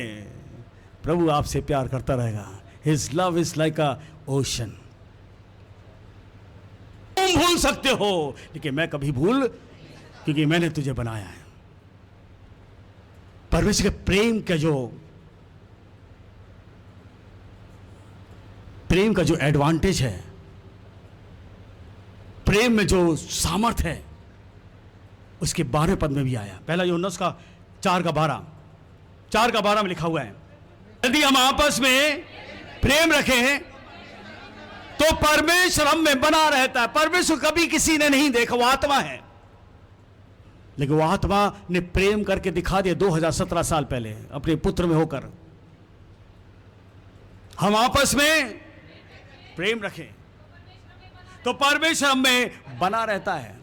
प्रभु आपसे प्यार करता रहेगा। His love is like a ocean. तुम भूल सकते हो, लेकिन मैं कभी भूल, क्योंकि मैंने तुझे बनाया है। परमेश्वर के प्रेम का जो एडवांटेज है, प्रेम में जो सामर्थ है, उसके 12वें पद में भी आया। पहला यूहन्ना का 4:12 में लिखा हुआ है, यदि हम आपस में प्रेम रखें तो परमेश्वर हम में बना रहता है। परमेश्वर कभी किसी ने नहीं देखा, वो आत्मा है, लेकिन वो आत्मा ने प्रेम करके दिखा दिया 2017 साल पहले अपने पुत्र में होकर। हम आपस में प्रेम रखें तो परमेश्वर हम में बना रहता है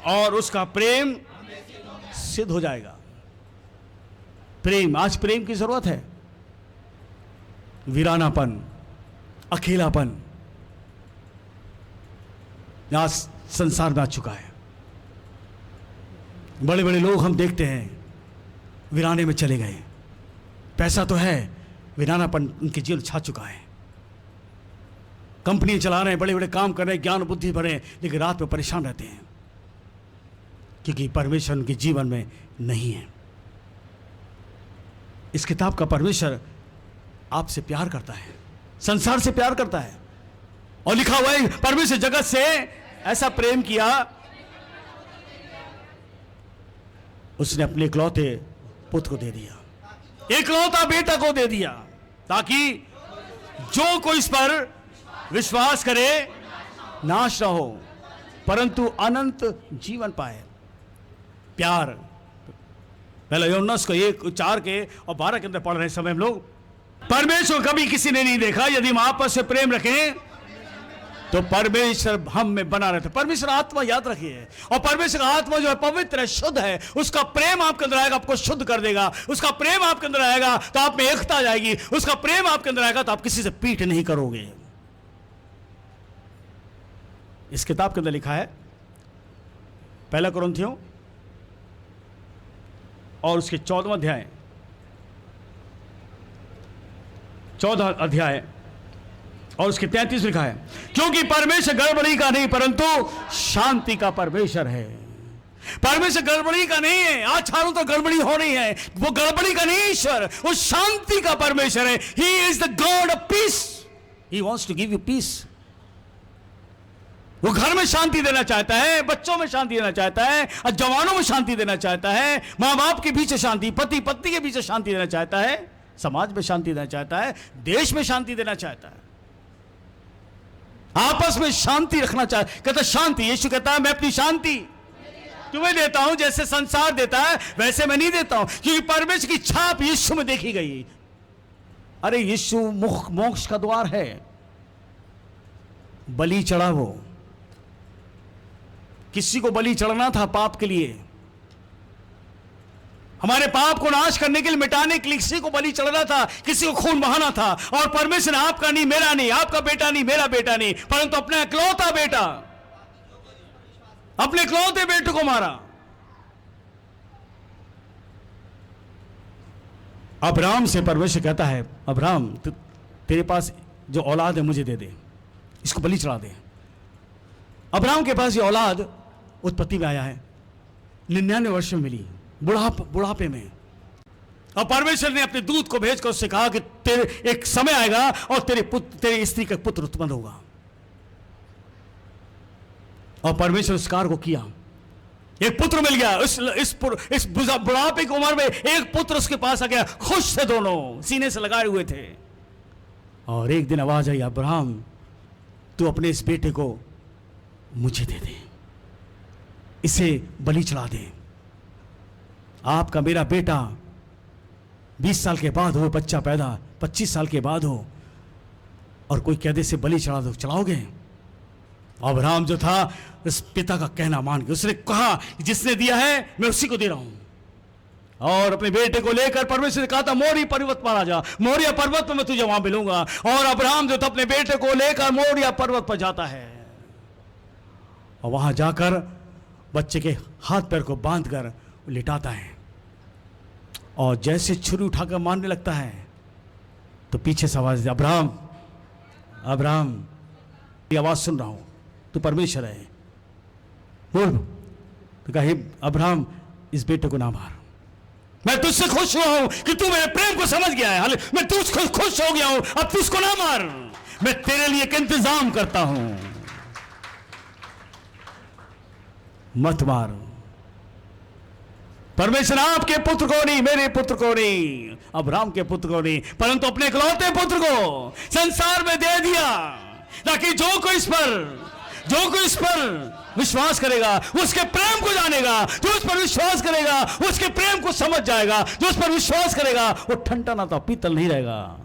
और उसका प्रेम सिद्ध हो जाएगा। प्रेम, आज प्रेम की जरूरत है। वीरानापन, अकेलापन आज संसार में आ चुका है। बड़े बड़े लोग हम देखते हैं वीराने में चले गए, पैसा तो है, वीरानापन उनके जीवन छा चुका है। कंपनी चला रहे हैं, बड़े बड़े काम कर रहे हैं, ज्ञान बुद्धि भरे, लेकिन रात में परेशान रहते हैं, क्योंकि परमेश्वर उनके जीवन में नहीं है। इस किताब का परमेश्वर आपसे प्यार करता है, संसार से प्यार करता है, और लिखा हुआ है परमेश्वर जगत से ऐसा प्रेम किया, उसने अपने इकलौते पुत्र को दे दिया, इकलौता बेटा को दे दिया, ताकि जो कोई इस पर विश्वास करे नाश न हो, परंतु अनंत जीवन पाए। प्यार, पहले यूहन्ना को 1:4 के और 12 के अंदर पढ़ रहे समय हम लोग, परमेश्वर कभी किसी ने नहीं देखा, यदि हम आपस में प्रेम रखें तो परमेश्वर हम में बना रहता है। परमेश्वर आत्मा याद रखिए, और परमेश्वर का आत्मा जो है पवित्र है, शुद्ध है। उसका प्रेम आपके अंदर आएगा, आपको शुद्ध कर देगा। उसका प्रेम आपके अंदर आएगा तो आप में एकता आ जाएगी। उसका प्रेम आपके अंदर आएगा तो आप किसी से पीठ नहीं करोगे। इस किताब के अंदर लिखा है, पहला कुरिन्थियों और उसके 14वां अध्याय, 14 अध्याय और उसके 33 लिखा है, क्योंकि परमेश्वर गड़बड़ी का नहीं परंतु शांति का परमेश्वर है। परमेश्वर गड़बड़ी का नहीं है। आज चारों तो गड़बड़ी हो रही है, वो गड़बड़ी का नहीं ईश्वर, वो शांति का परमेश्वर है। He is the God of peace. He wants to give you peace. वो घर में शांति देना चाहता है, बच्चों में शांति देना चाहता है, और जवानों में शांति देना चाहता है, मां बाप के बीच शांति, पति पत्नी के बीच शांति देना चाहता है, समाज में शांति देना चाहता है, देश में शांति देना चाहता है, आपस में शांति रखना चाहता। कहता शांति, यीशु कहता है मैं अपनी शांति तुम्हें देता हूं, जैसे संसार देता है वैसे मैं नहीं देता हूं, क्योंकि परमेश्वर की छाप यीशु में देखी गई। अरे यीशु मोक्ष का द्वार है। बलि चढ़ा, वो किसी को बलि चढ़ना था पाप के लिए, हमारे पाप को नाश करने के लिए, मिटाने के लिए किसी को बलि चढ़ना था, किसी को खून बहाना था। और परमेश्वर ने आपका नहीं, मेरा नहीं, आपका बेटा नहीं, मेरा बेटा नहीं, परंतु अपना इकलौता बेटा, अपने इकलौते बेटे को मारा। अब्राहम से परमेश्वर कहता है, अब्राहम तेरे पास जो औलाद है मुझे दे दे, इसको बलि चढ़ा दे। अब्राहम के पास ये औलाद उत्पत्ति में आया है, 99 वर्ष में मिली, बुढ़ापे में। और परमेश्वर ने अपने दूत को भेजकर उससे कहा कि तेरे एक समय आएगा और तेरी स्त्री का पुत्र उत्पन्न होगा। और परमेश्वर उस कार्य को किया, एक पुत्र मिल गया। इस बुढ़ापे की उम्र में एक पुत्र उसके पास आ गया। खुश थे दोनों, सीने से लगाए हुए थे। और एक दिन आवाज आई, अब्राहम तू अपने इस बेटे को मुझे दे दे, इसे बलि चढ़ा दे। आपका मेरा बेटा 20 साल के बाद हो बच्चा पैदा, 25 साल के बाद हो, और कोई कह दे से बलि चढ़ा दो, चढ़ाओगे? अब्राहम जो था उस पिता का कहना मान के उसने कहा जिसने दिया है मैं उसी को दे रहा हूं। और अपने बेटे को लेकर परमेश्वर ने कहा था मोरिया पर्वत पर आ जा, मोरिया पर्वत पर मैं तुझे वहां मिलूंगा। और अब्राहम जो था अपने बेटे को लेकर मोरिया पर्वत पर जाता है, और वहां जाकर बच्चे के हाथ पैर को बांधकर लिटाता है, और जैसे छुरी उठाकर मारने लगता है तो पीछे से आवाज, अब्राहम अब्राहम, ये आवाज सुन रहा हूं, तू परमेश्वर है, बोल। तो कहा, अब्राहम इस बेटे को ना मार, मैं तुझसे खुश हुआ हूं कि तू मेरे प्रेम को समझ गया है, मैं तुझको खुश हो गया हूं, अब तू उसको ना मार, मैं तेरे लिए एक इंतजाम करता हूं, मत मार। परमेश्वर आपके पुत्र को नहीं, मेरे पुत्र को नहीं, अब्राहम के पुत्र को नहीं, परंतु अपने इकलौते पुत्र को संसार में दे दिया, ताकि जो कोई इस पर विश्वास करेगा उसके प्रेम को जानेगा। जो उस पर विश्वास करेगा उसके प्रेम को समझ जाएगा। जो उस पर विश्वास करेगा वो ठंडा ना तो पीतल नहीं रहेगा,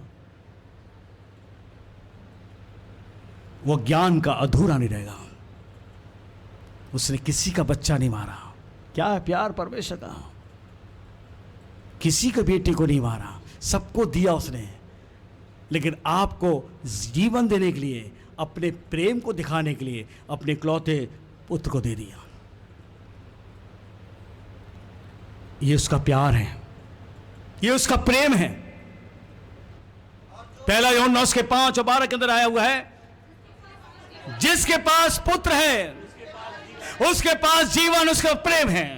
वो ज्ञान का अधूरा नहीं रहेगा। उसने किसी का बच्चा नहीं मारा। क्या है प्यार परमेश्वर का? किसी के बेटे को नहीं मारा, सबको दिया उसने, लेकिन आपको जीवन देने के लिए, अपने प्रेम को दिखाने के लिए अपने इकलौते पुत्र को दे दिया। ये उसका प्यार है, ये उसका प्रेम है। पहला यूहन्ना उसके 5 और 12 के अंदर आया हुआ है, जिसके पास पुत्र है उसके पास जीवन, उसका प्रेम है।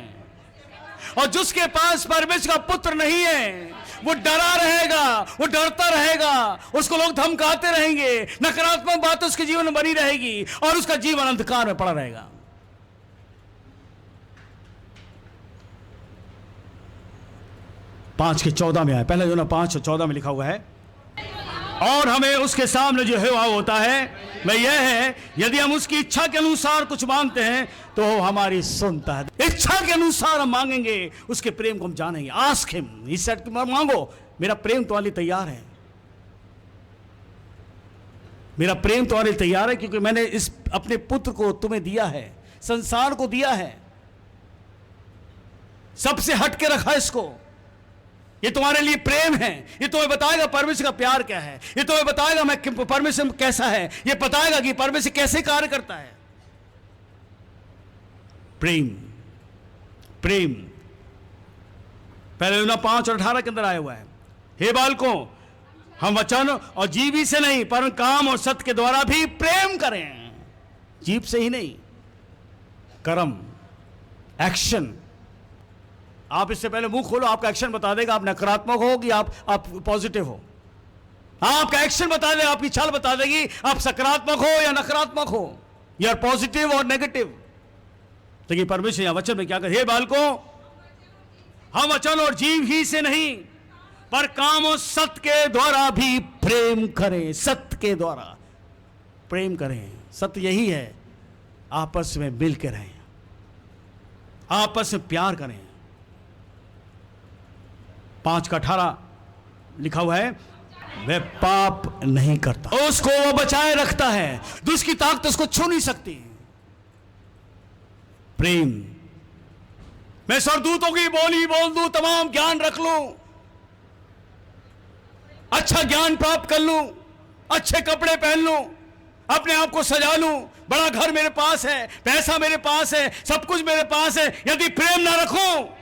और जिसके पास परमेश्वर का पुत्र नहीं है वो डरा रहेगा, वो डरता रहेगा, उसको लोग धमकाते रहेंगे, नकारात्मक बात उसके जीवन में बनी रहेगी और उसका जीवन अंधकार में पड़ा रहेगा। पांच के 14 में है, पहला यूहन्ना 5 और 14 में लिखा हुआ है, और हमें उसके सामने जो है वह होता है वह यह है, यदि हम उसकी इच्छा के अनुसार कुछ मांगते हैं तो वो हमारी सुनता है। इच्छा के अनुसार हम मांगेंगे, उसके प्रेम को हम जानेंगे। आस्क हिम, ही सेड, मांगो, मेरा प्रेम तुम्हारे लिए तैयार है। मेरा प्रेम तुम्हारे लिए तैयार है, क्योंकि मैंने इस अपने पुत्र को तुम्हें दिया है, संसार को दिया है, सबसे हट के रखा इसको। ये तुम्हारे लिए प्रेम है, ये तुम्हें बताएगा परमेश्वर का प्यार क्या है, ये तुम्हें बताएगा मैं परमेश्वर कैसा है, ये बताएगा कि परमेश्वर कैसे कार्य करता है। प्रेम, प्रेम पहले यूहन्ना 5:18 के अंदर आया हुआ है। हे बालकों, हम वचन और जीव ही से नहीं पर काम और सत्य के द्वारा भी प्रेम करें। जीव से ही नहीं, कर्म, एक्शन। आप इससे पहले मुंह खोलो, आपका एक्शन बता देगा आप नकारात्मक हो कि आप पॉजिटिव हो। आपका एक्शन बता देगा, आपकी चाल बता देगी आप सकारात्मक हो या नकारात्मक हो, या पॉजिटिव और नेगेटिव। तो ये परमेश्वर यहां वचन में क्या करे, हे बालकों, हम वचन और जीव ही से नहीं पर काम और सत्य के द्वारा भी प्रेम करें। सत्य के द्वारा प्रेम करें। सत्य यही है, आपस में मिल के रहें, आपस में प्यार करें। 5:18 लिखा हुआ है, वह पाप नहीं करता, उसको वो बचाए रखता है, दुष्ट की ताकत उसको छू नहीं सकती। प्रेम, मैं सरदूतों की बोली बोल दूं, तमाम ज्ञान रख लूं, अच्छा ज्ञान प्राप्त कर लूं, अच्छे कपड़े पहन लूं, अपने आप को सजा लूं, बड़ा घर मेरे पास है, पैसा मेरे पास है, सब कुछ मेरे पास है, यदि प्रेम ना रखो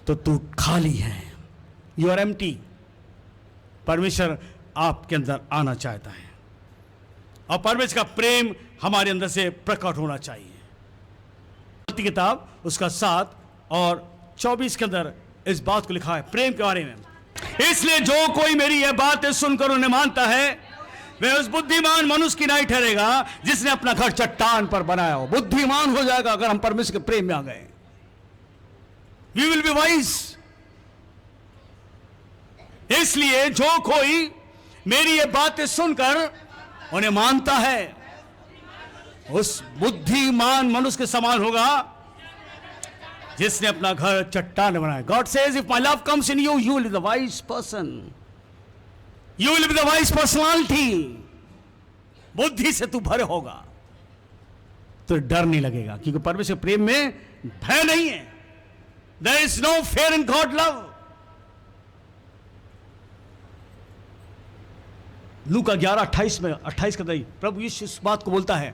तो तू खाली है, यू आर एम्प्टी। परमेश्वर आपके अंदर आना चाहता है और परमेश्वर का प्रेम हमारे अंदर से प्रकट होना चाहिए। किताब उसका 7 और 24 के अंदर इस बात को लिखा है प्रेम के बारे में। इसलिए जो कोई मेरी यह बातें सुनकर उन्हें मानता है, वह उस बुद्धिमान मनुष्य की नहीं ठहरेगा जिसने अपना घर चट्टान पर बनाया हो। बुद्धिमान हो जाएगा अगर हम परमेश्वर के प्रेम में आ गए। We will be wise. इसलिए जो कोई मेरी ये बातें सुनकर उन्हें मानता है, उस बुद्धिमान मनुष्य के समान होगा जिसने अपना घर चट्टान बनाया। God says, if my love comes in you, you will be the wise person, you will be the wise personality. बुद्धि से तू भरे होगा तो डर नहीं लगेगा, क्योंकि परमेश्वर प्रेम में भय नहीं है। There is no fear in God love. लूका 11:28 में 28 के अंदर प्रभु यीशु इस बात को बोलता है।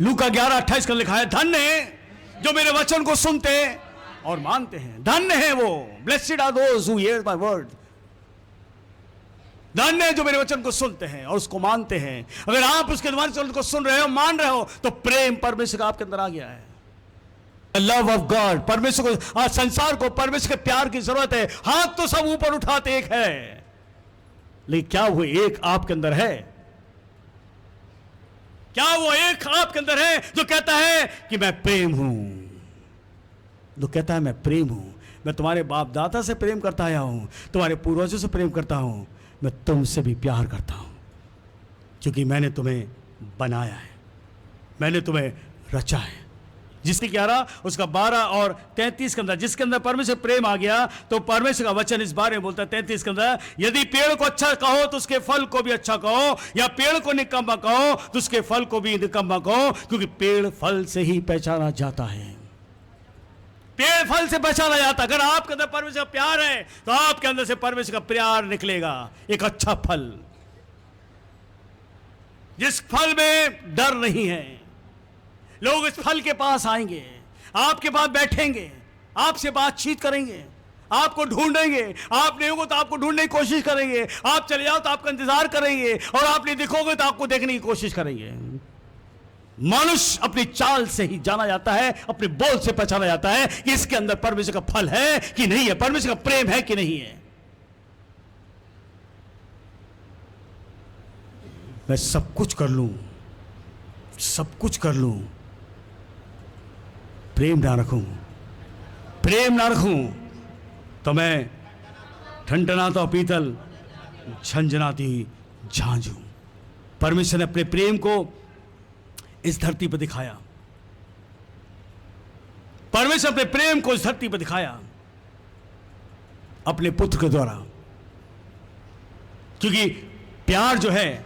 लूका 11:28 का लिखा है, धन्य है जो मेरे वचन को सुनते और मानते हैं। धन्य है वो, blessed are those who hear my word. धन्य है जो मेरे वचन को सुनते हैं और उसको मानते हैं। अगर आप उसके वचन को सुन रहे हो, मान रहे हो, तो प्रेम परमेश्वर का आपके अंदर आ गया है। लव ऑफ गॉड, परमेश्वर को, आज संसार को परमेश्वर के प्यार की जरूरत है। हाथ तो सब ऊपर उठाते एक है, लेकिन क्या वो एक आपके अंदर है? क्या वो एक आपके अंदर है जो कहता है कि मैं प्रेम हूं? जो कहता है मैं प्रेम हूं, मैं तुम्हारे बाप दादा से प्रेम करता आया हूं, तुम्हारे पूर्वजों से प्रेम करता हूं, मैं तुमसे भी प्यार करता हूं, क्योंकि मैंने तुम्हें बनाया है, मैंने तुम्हें रचा है। जिसकी 11 उसका 12 और 33 के अंदर, जिसके अंदर परमेश्वर प्रेम आ गया, तो परमेश्वर का वचन इस बारे में बोलता है 33 के अंदर, यदि पेड़ को अच्छा कहो तो उसके फल को भी अच्छा कहो, या पेड़ को निकम्मा कहो तो उसके फल को भी निकम्मा कहो, क्योंकि पेड़ फल से ही पहचाना जाता है। पेड़ फल से पहचाना जाता। अगर आपके अंदर परमेश्वर का प्यार है तो आपके अंदर से परमेश्वर का प्यार निकलेगा, एक अच्छा फल, जिस फल में डर नहीं है। लोग इस फल के पास आएंगे, आपके पास बैठेंगे, आपसे बातचीत करेंगे, आपको ढूंढेंगे। आप नहीं होगे तो आपको ढूंढने की कोशिश करेंगे, आप चले जाओ तो आपका इंतजार करेंगे, और आप नहीं दिखोगे तो आपको देखने की कोशिश करेंगे। मनुष्य अपनी चाल से ही जाना जाता है, अपने बोल से पहचाना जाता है कि इसके अंदर परमेश्वर का फल है कि नहीं है, परमेश्वर का प्रेम है कि नहीं है। मैं सब कुछ कर लूं, सब कुछ कर लूं, प्रेम ना रखूं, प्रेम ना रखूं तो मैं ठंडनाता पीतल, झंझनाती झांझू। परमेश्वर ने अपने प्रेम को इस धरती पर दिखाया। परमेश्वर अपने प्रेम को इस धरती पर दिखाया अपने पुत्र के द्वारा। क्योंकि प्यार जो है,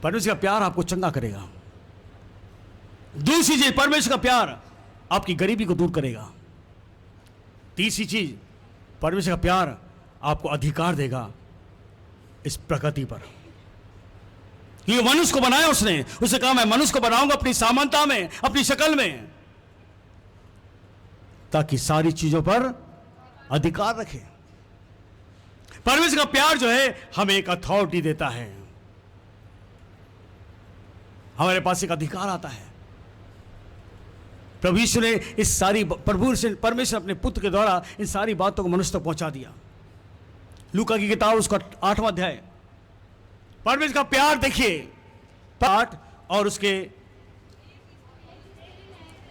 परमेश्वर का प्यार आपको चंगा करेगा। दूसरी चीज, परमेश्वर का प्यार आपकी गरीबी को दूर करेगा। तीसरी चीज, परमेश्वर का प्यार आपको अधिकार देगा इस प्रकृति पर। ये मनुष्य को बनाया उसने, उसे कहा मैं मनुष्य को बनाऊंगा अपनी समानता में, अपनी शक्ल में, ताकि सारी चीजों पर अधिकार रखे। परमेश्वर का प्यार जो है हमें एक अथॉरिटी देता है, हमारे पास एक अधिकार आता है। प्रभु यीशु ने इस सारी परमेश्वर अपने पुत्र के द्वारा इन सारी बातों को मनुष्य तक पहुंचा दिया। लूका की किताब उसका 8वां अध्याय, परमेश्वर का प्यार देखिए, 8 और उसके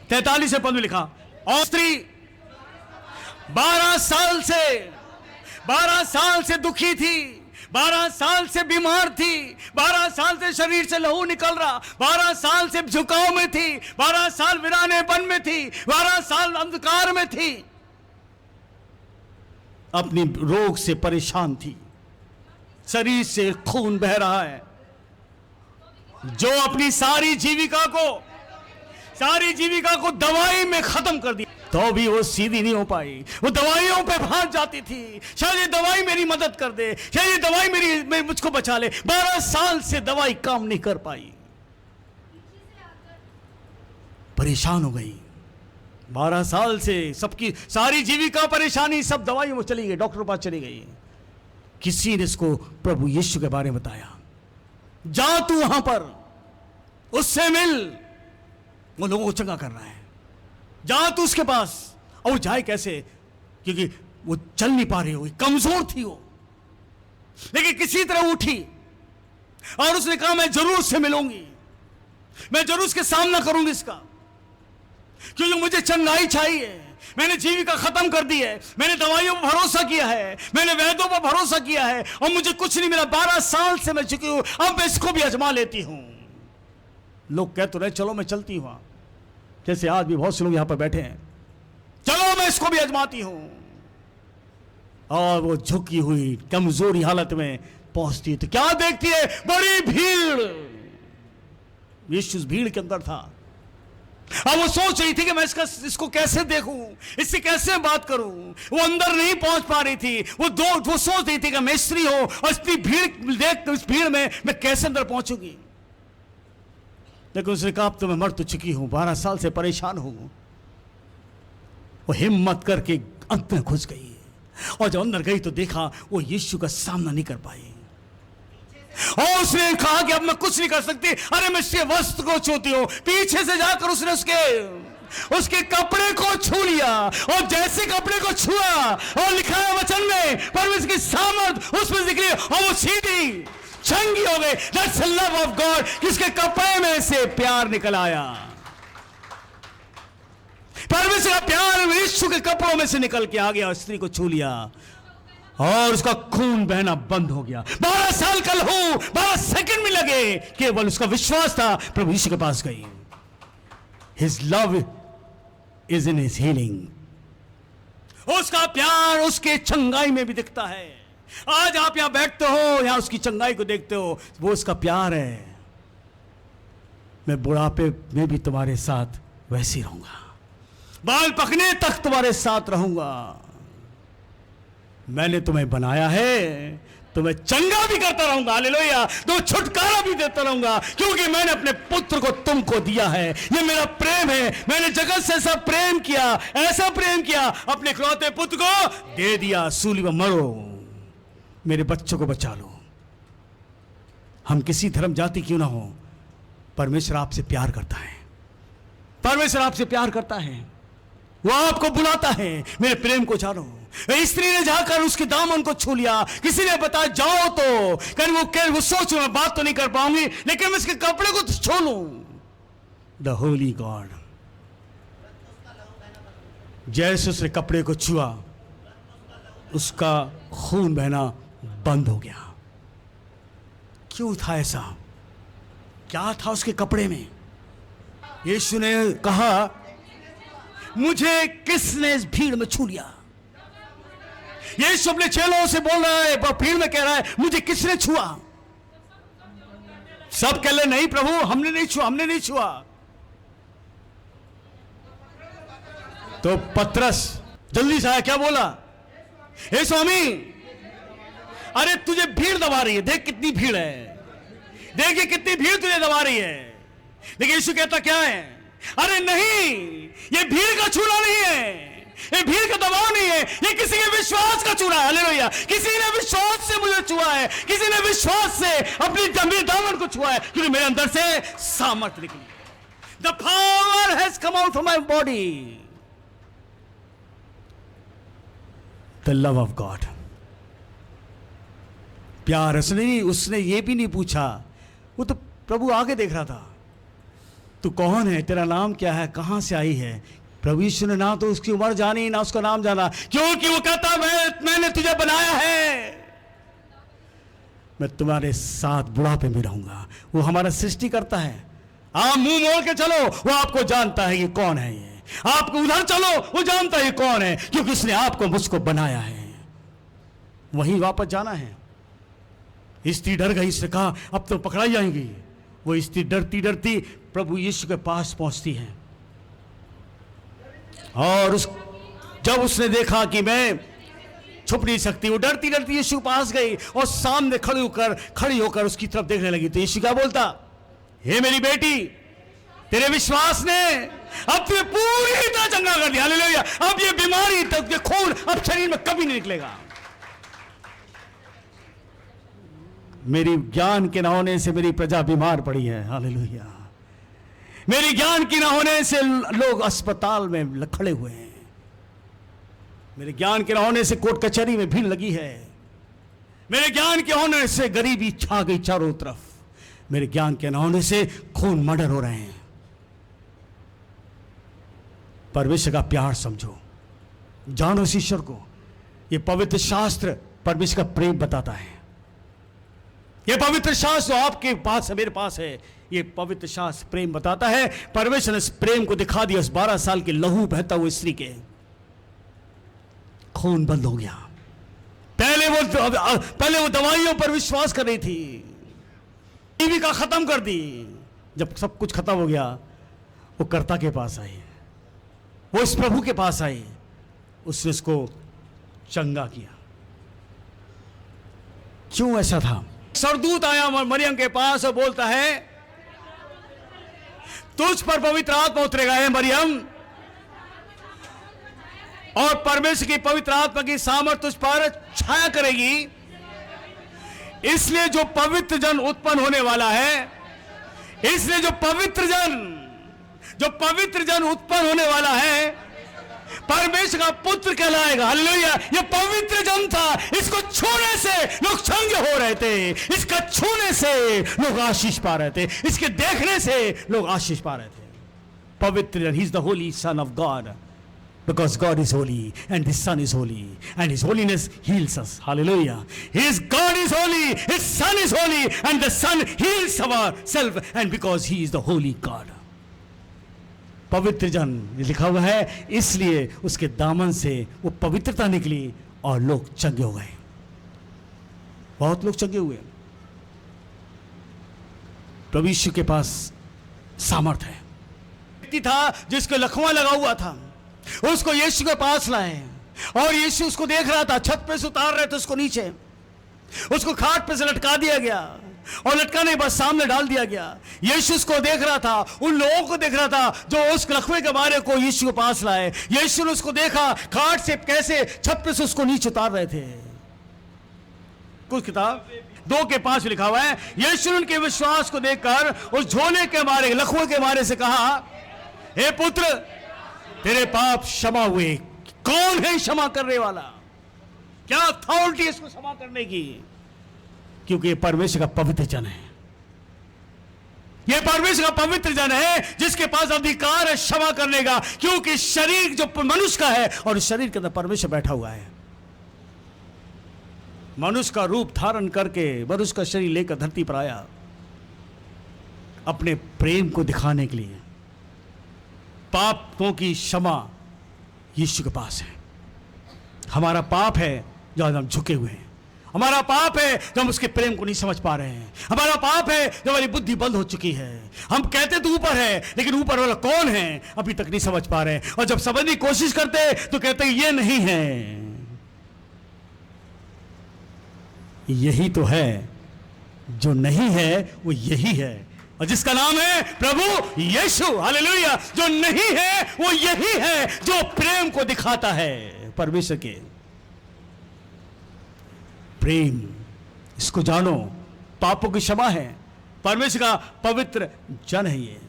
43 पद में लिखा, और स्त्री 12 साल से दुखी थी, 12 साल से बीमार थी, 12 साल से शरीर से लहू निकल रहा, 12 साल से झुकाव में थी, 12 साल वीरानेपन में थी, 12 साल अंधकार में थी, अपनी रोग से परेशान थी, शरीर से खून बह रहा है, जो अपनी सारी जीविका को दवाई में खत्म कर दी, तो भी वो सीधी नहीं हो पाई, वो दवाइयों पे भाग जाती थी। शायद ये दवाई मेरी मदद कर दे, शायद ये दवाई मुझको बचा ले। 12 साल से दवाई काम नहीं कर पाई, परेशान हो गई। 12 साल से सबकी सारी जीविका परेशानी सब दवाइयों में चली गई, डॉक्टर के पास चली गई। किसी ने इसको प्रभु यीशु के बारे में बताया, जा तू वहां पर उससे मिल, वो लोगों को चंगा कर रहा है, जा तू उसके पास। और वो जाए कैसे, क्योंकि वो चल नहीं पा रही हो, कमजोर थी वो, लेकिन किसी तरह उठी और उसने कहा मैं जरूर उससे मिलूंगी, मैं जरूर उसके सामना करूंगी इसका, क्योंकि मुझे चंगाई चाहिए। मैंने जीविका खत्म कर दी है, मैंने दवाइयों पर भरोसा किया है, मैंने वैद्यों पर भरोसा किया है और मुझे कुछ नहीं मिला। 12 साल से मैं चुकी हूं, अब मैं इसको भी आजमा लेती हूं। लोग कह तो रहे चलो मैं चलती हूं, जैसे आज भी बहुत से लोग यहां पर बैठे हैं, चलो मैं इसको भी आजमाती हूं। और वो झुकी हुई कमजोरी हालत में पहुंचती है तो क्या देखती है, बड़ी भीड़। यीशु उस भीड़ के अंदर था। अब वो सोच रही थी कि मैं इसको कैसे देखूं, इससे कैसे बात करूं। वो अंदर नहीं पहुंच पा रही थी। वो सोच रही थी कि मैं स्त्री हूं और इतनी भीड़ देख, इस भीड़ में मैं कैसे अंदर पहुंचूंगी। लेकिन उसने कहा अब तो मैं मर तो चुकी हूं, 12 साल से परेशान हूं। वो हिम्मत करके अंत में घुस गई और जब अंदर गई तो देखा वो यीशु का सामना नहीं कर पाई। और उसने कहा कि अब मैं कुछ नहीं कर सकती, अरे मैं इसके वस्त्र को छूती हूं। पीछे से जाकर उसने उसके कपड़े को छू लिया और जैसे कपड़े को छुआ और लिखा है वचन में परमेश्वर की सामर्थ उसमें दिख रही और वो सीधी चंगी हो गई। That's the love of God, किसके कपड़े में से प्यार निकल आया। परमेश्वर का प्यार यीशु के कपड़ों में से निकल के आ गया, स्त्री को छू लिया और उसका खून बहना बंद हो गया। 12 साल का लहू 12 सेकंड में लगे, केवल उसका विश्वास था। प्रभु यीशु के पास गई। His love is in his healing. उसका प्यार उसके चंगाई में भी दिखता है। आज आप यहां बैठते हो, यहां उसकी चंगाई को देखते हो, वो उसका प्यार है। मैं बुढ़ापे में भी तुम्हारे साथ वैसे ही रहूंगा, बाल पकने तक तुम्हारे साथ रहूंगा। मैंने तुम्हें बनाया है तो मैं चंगा भी करता रहूंगा, हालेलुया, तो छुटकारा भी देता रहूंगा, क्योंकि मैंने अपने पुत्र को तुमको दिया है। ये मेरा प्रेम है। मैंने जगत से ऐसा प्रेम किया, ऐसा प्रेम किया, अपने इकलौते पुत्र को दे दिया। सूली पर मरो, मेरे बच्चों को बचा लो। हम किसी धर्म जाति क्यों ना हो, परमेश्वर आपसे प्यार करता है। परमेश्वर आपसे प्यार करता है, वो आपको बुलाता है, मेरे प्रेम को जानो। स्त्री ने जाकर उसके दामन को छू लिया। किसी ने बताया जाओ तो, कहीं वो सोच मैं बात तो नहीं कर पाऊंगी, लेकिन मैं इसके कपड़े को छू लूं। द होली गॉड, जैसे उसने कपड़े को छुआ उसका खून बहना बंद हो गया। क्यों था ऐसा? क्या था उसके कपड़े में? यीशु ने कहा मुझे किसने इस भीड़ में छू लिया? यीशु अपने चेलों से बोल रहा है, भीड़ में कह रहा है, मुझे किसने छुआ? सब कह ले, नहीं प्रभु, हमने नहीं छुआ, हमने नहीं छुआ। तो पतरस जल्दी से आया, क्या बोला? हे स्वामी, अरे तुझे भीड़ दबा रही है, देख कितनी भीड़ है, देखिए कितनी भीड़ तुझे दबा रही है। लेकिन यीशु कहता क्या है? अरे नहीं, ये भीड़ का छूना नहीं है, ये भीड़ का दबाव नहीं है, ये किसी के विश्वास का छूना है। हालेलुया! किसी ने विश्वास से मुझे छुआ है, किसी ने विश्वास से अपनी गंभीर दामन को छुआ है, क्योंकि मेरे अंदर से सामर्थ निकली। The power has come out from my body. The love of God. प्यार। उसने ये भी नहीं पूछा, वो तो प्रभु आगे देख रहा था, तू कौन है, तेरा नाम क्या है, कहां से आई है? प्रभु यीशु ने ना तो उसकी उम्र जानी ना उसका नाम जाना, क्योंकि वो कहता मैंने तुझे बनाया है, मैं तुम्हारे साथ बुढ़ापे में रहूंगा। वो हमारा सृष्टि करता है। आप मुंह मोड़ के चलो, वो आपको जानता है ये कौन है। ये आपको उधर चलो, वो जानता है ये कौन है, क्योंकि उसने आपको मुझको बनाया है। वहीं वापस जाना है। स्त्री डर गई, इसने कहा अब तो पकड़ाई जाएंगी। वो स्त्री डरती डरती प्रभु यीशु के पास पहुंचती है, और जब उसने देखा कि मैं छुप नहीं सकती, वो डरती डरती यीशु के पास गई और सामने खड़ी होकर उसकी तरफ देखने लगी। तो यीशु क्या बोलता? हे मेरी बेटी, तेरे विश्वास ने अब तुझे पूरी तरह चंगा कर दिया। हालेलुया! अब ये बीमारी, तब ये खून अब शरीर में कभी नहीं निकलेगा। मेरी ज्ञान के ना होने से मेरी प्रजा बीमार पड़ी है। हालेलुया! मेरी ज्ञान की ना होने से लोग अस्पताल में खड़े हुए हैं। मेरे ज्ञान के ना होने से कोर्ट कचहरी में भीड़ लगी है। मेरे ज्ञान के होने से गरीबी छा गई चारों तरफ। मेरे ज्ञान के ना होने से खून मर्डर हो रहे हैं। परमेश्वर का प्यार समझो, जानो इस ईश्वर को। यह पवित्र शास्त्र परमेश्वर का प्रेम बताता है। यह पवित्र शास्त्र आपके पास है, मेरे पास है, ये पवित्र शास्त्र प्रेम बताता है। परमेश्वर ने इस प्रेम को दिखा दिया। उस 12 साल के लहू बहता हुआ स्त्री के खून बंद हो गया। पहले वो दवाइयों पर विश्वास कर रही थी, टीवी का खत्म कर दी। जब सब कुछ खत्म हो गया, वो कर्ता के पास आई, वो इस प्रभु के पास आई, उसने उसको चंगा किया। क्यों ऐसा था? सरदूत आया मरियम के पास और बोलता है, तुझ पर पवित्र आत्मा उतरेगा है मरियम, और परमेश्वर की पवित्र आत्मा की सामर्थ तुझ पर छाया करेगी। इसलिए जो पवित्र जन उत्पन्न होने वाला है, इसलिए जो पवित्र जन उत्पन्न होने वाला है, परमेश्वर का पुत्र कहलाएगा। हालेलुया! ये पवित्र जन था। इसको छूने से लोग चंगे हो रहे थे, इसका छूने से लोग आशीष पा रहे थे, इसके देखने से लोग आशीष पा रहे थे। पवित्र जन, ही is the Holi son of God, because God is holy and His Son is holy and His holiness heals us. Hallelujah! His God is holy, His Son is holy, and the Son heals ourselves, and because He is the holy God. पवित्र जन लिखा हुआ है, इसलिए उसके दामन से वो पवित्रता निकली और लोग चंगे हो गए। बहुत लोग चंगे हुए। प्रभु यीशु के पास सामर्थ्य है। व्यक्ति था जिसको लकवा लगा हुआ था, उसको यीशु के पास लाए, और यीशु उसको देख रहा था। छत पे से उतार रहे थे उसको नीचे, उसको खाट पे से लटका दिया गया, और लटकाने बस सामने डाल दिया गया। यीशु उसको देख रहा था, उन लोगों को देख रहा था जो उस लकवे के बारे को यीशु के पास लाए। यीशु ने उसको देखा, खाट से कैसे छत पे से उसको नीचे उतार रहे थे। कुछ किताब 2:5 लिखा हुआ है, यीशु ने उनके विश्वास को देखकर उस झोले के बारे, लकवे के बारे से कहा, हे पुत्र, तेरे पाप क्षमा हुए। कौन है क्षमा करने वाला? क्या अथॉरिटी है इसको क्षमा करने की? क्योंकि ये परमेश्वर का पवित्र जन है। ये परमेश्वर का पवित्र जन है जिसके पास अधिकार है क्षमा करने का, क्योंकि शरीर जो मनुष्य का है, और शरीर के अंदर परमेश्वर बैठा हुआ है। मनुष्य का रूप धारण करके मनुष्य का शरीर लेकर धरती पर आया, अपने प्रेम को दिखाने के लिए। पापों की क्षमा यीशु के पास है। हमारा पाप है जो आज हम झुके हुए हैं। हमारा पाप है जो हम उसके प्रेम को नहीं समझ पा रहे हैं। हमारा पाप है जो हमारी बुद्धि बंद हो चुकी है। हम कहते तो ऊपर है, लेकिन ऊपर वाला कौन है अभी तक नहीं समझ पा रहे हैं। और जब समझने की कोशिश करते तो कहते ये नहीं है। यही तो है, जो नहीं है वो यही है, और जिसका नाम है प्रभु यीशु। हालेलुया। जो नहीं है वो यही है जो प्रेम को दिखाता है। परमेश्वर के प्रेम, इसको जानो। पापों की क्षमा है, परमेश्वर का पवित्र जन है ये।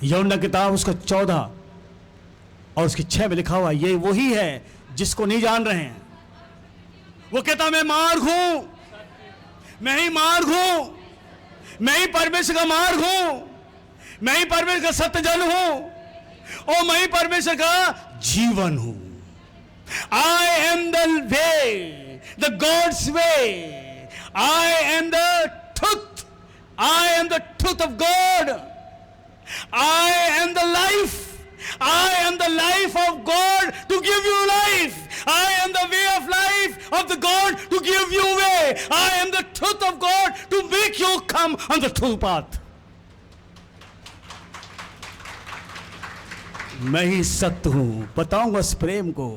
यूहन्ना किताब उसका 14 और उसके 6 में लिखा हुआ, ये वही है जिसको नहीं जान रहे हैं। वो कहता मैं मार्ग हूं, मैं ही मार्ग हूं, मैं ही परमेश्वर का मार्ग हूं, मैं ही परमेश्वर का सत्य जन हूं और मैं ही परमेश्वर का जीवन हूं। I am the way, the God's way. I am the truth. I am the truth of God. I am the life. I am the life of God to give you life. I am the way of life of the God to give you way. I am the truth of God to make you come on the true path. मैं ही सत्य हूं, बताऊंगा उस प्रेम को।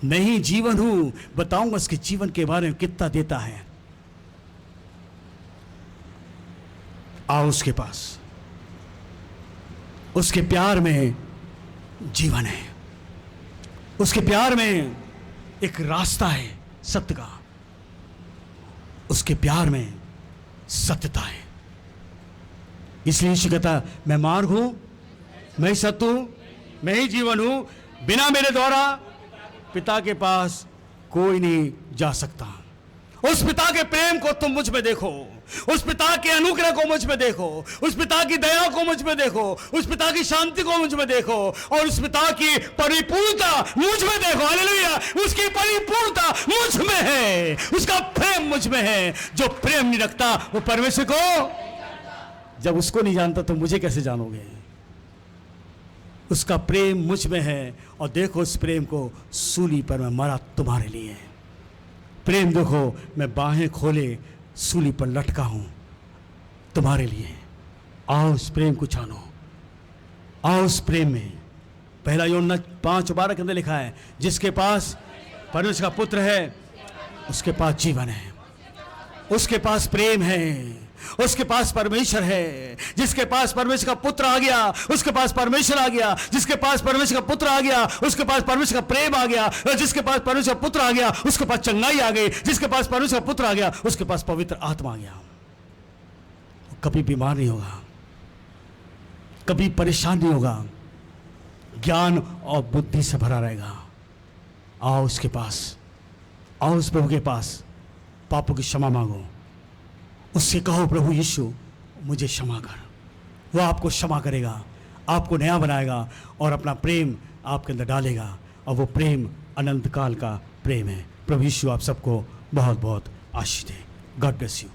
मैं ही जीवन हूं, बताऊंगा उसके जीवन के बारे में कितना देता है। आओ उसके पास, उसके प्यार में जीवन है, उसके प्यार में एक रास्ता है सत्य का, उसके प्यार में सत्यता है। इसलिए यीशु कहता मैं मार्ग हूं, मैं ही सत्य हूं, मैं ही जीवन हूं, बिना मेरे द्वारा पिता के पास कोई नहीं जा सकता। उस पिता के प्रेम को तुम मुझ में देखो, उस पिता के अनुग्रह को मुझ में देखो, उस पिता की दया को मुझ में देखो, उस पिता की शांति को मुझ में देखो और उस पिता की परिपूर्णता मुझ में देखो। हालेलुया। उसकी परिपूर्णता मुझ में है, उसका प्रेम मुझ में है। जो प्रेम नहीं रखता वो परमेश्वर को, जब उसको नहीं जानता तो मुझे कैसे जानोगे। उसका प्रेम मुझ में है और देखो उस प्रेम को, सूली पर मैं मरा तुम्हारे लिए। प्रेम देखो, मैं बाहें खोले सूली पर लटका हूं तुम्हारे लिए। आओ उस प्रेम को जानो, आओ उस प्रेम में। पहला यूहन्ना 5:12 के अंदर लिखा है, जिसके पास परमेश्वर का पुत्र है उसके पास जीवन है, उसके पास प्रेम है, उसके पास परमेश्वर है। जिसके पास परमेश्वर का पुत्र आ गया उसके पास परमेश्वर आ गया, जिसके पास परमेश्वर का पुत्र आ गया उसके पास परमेश्वर का प्रेम आ गया, और जिसके पास परमेश्वर का पुत्र आ गया उसके पास चंगाई आ गई, जिसके पास परमेश्वर का पुत्र आ गया उसके पास पवित्र आत्मा आ गया। कभी बीमार नहीं होगा, कभी परेशान नहीं होगा, ज्ञान और बुद्धि से भरा रहेगा। आओ उसके पास, आओ उस प्रभु के पास, पापों की क्षमा मांगो, उससे कहो प्रभु यीशु मुझे क्षमा कर। वो आपको क्षमा करेगा, आपको नया बनाएगा और अपना प्रेम आपके अंदर डालेगा, और वो प्रेम अनंत काल का प्रेम है। प्रभु यीशु आप सबको बहुत बहुत आशीष दे। God bless you.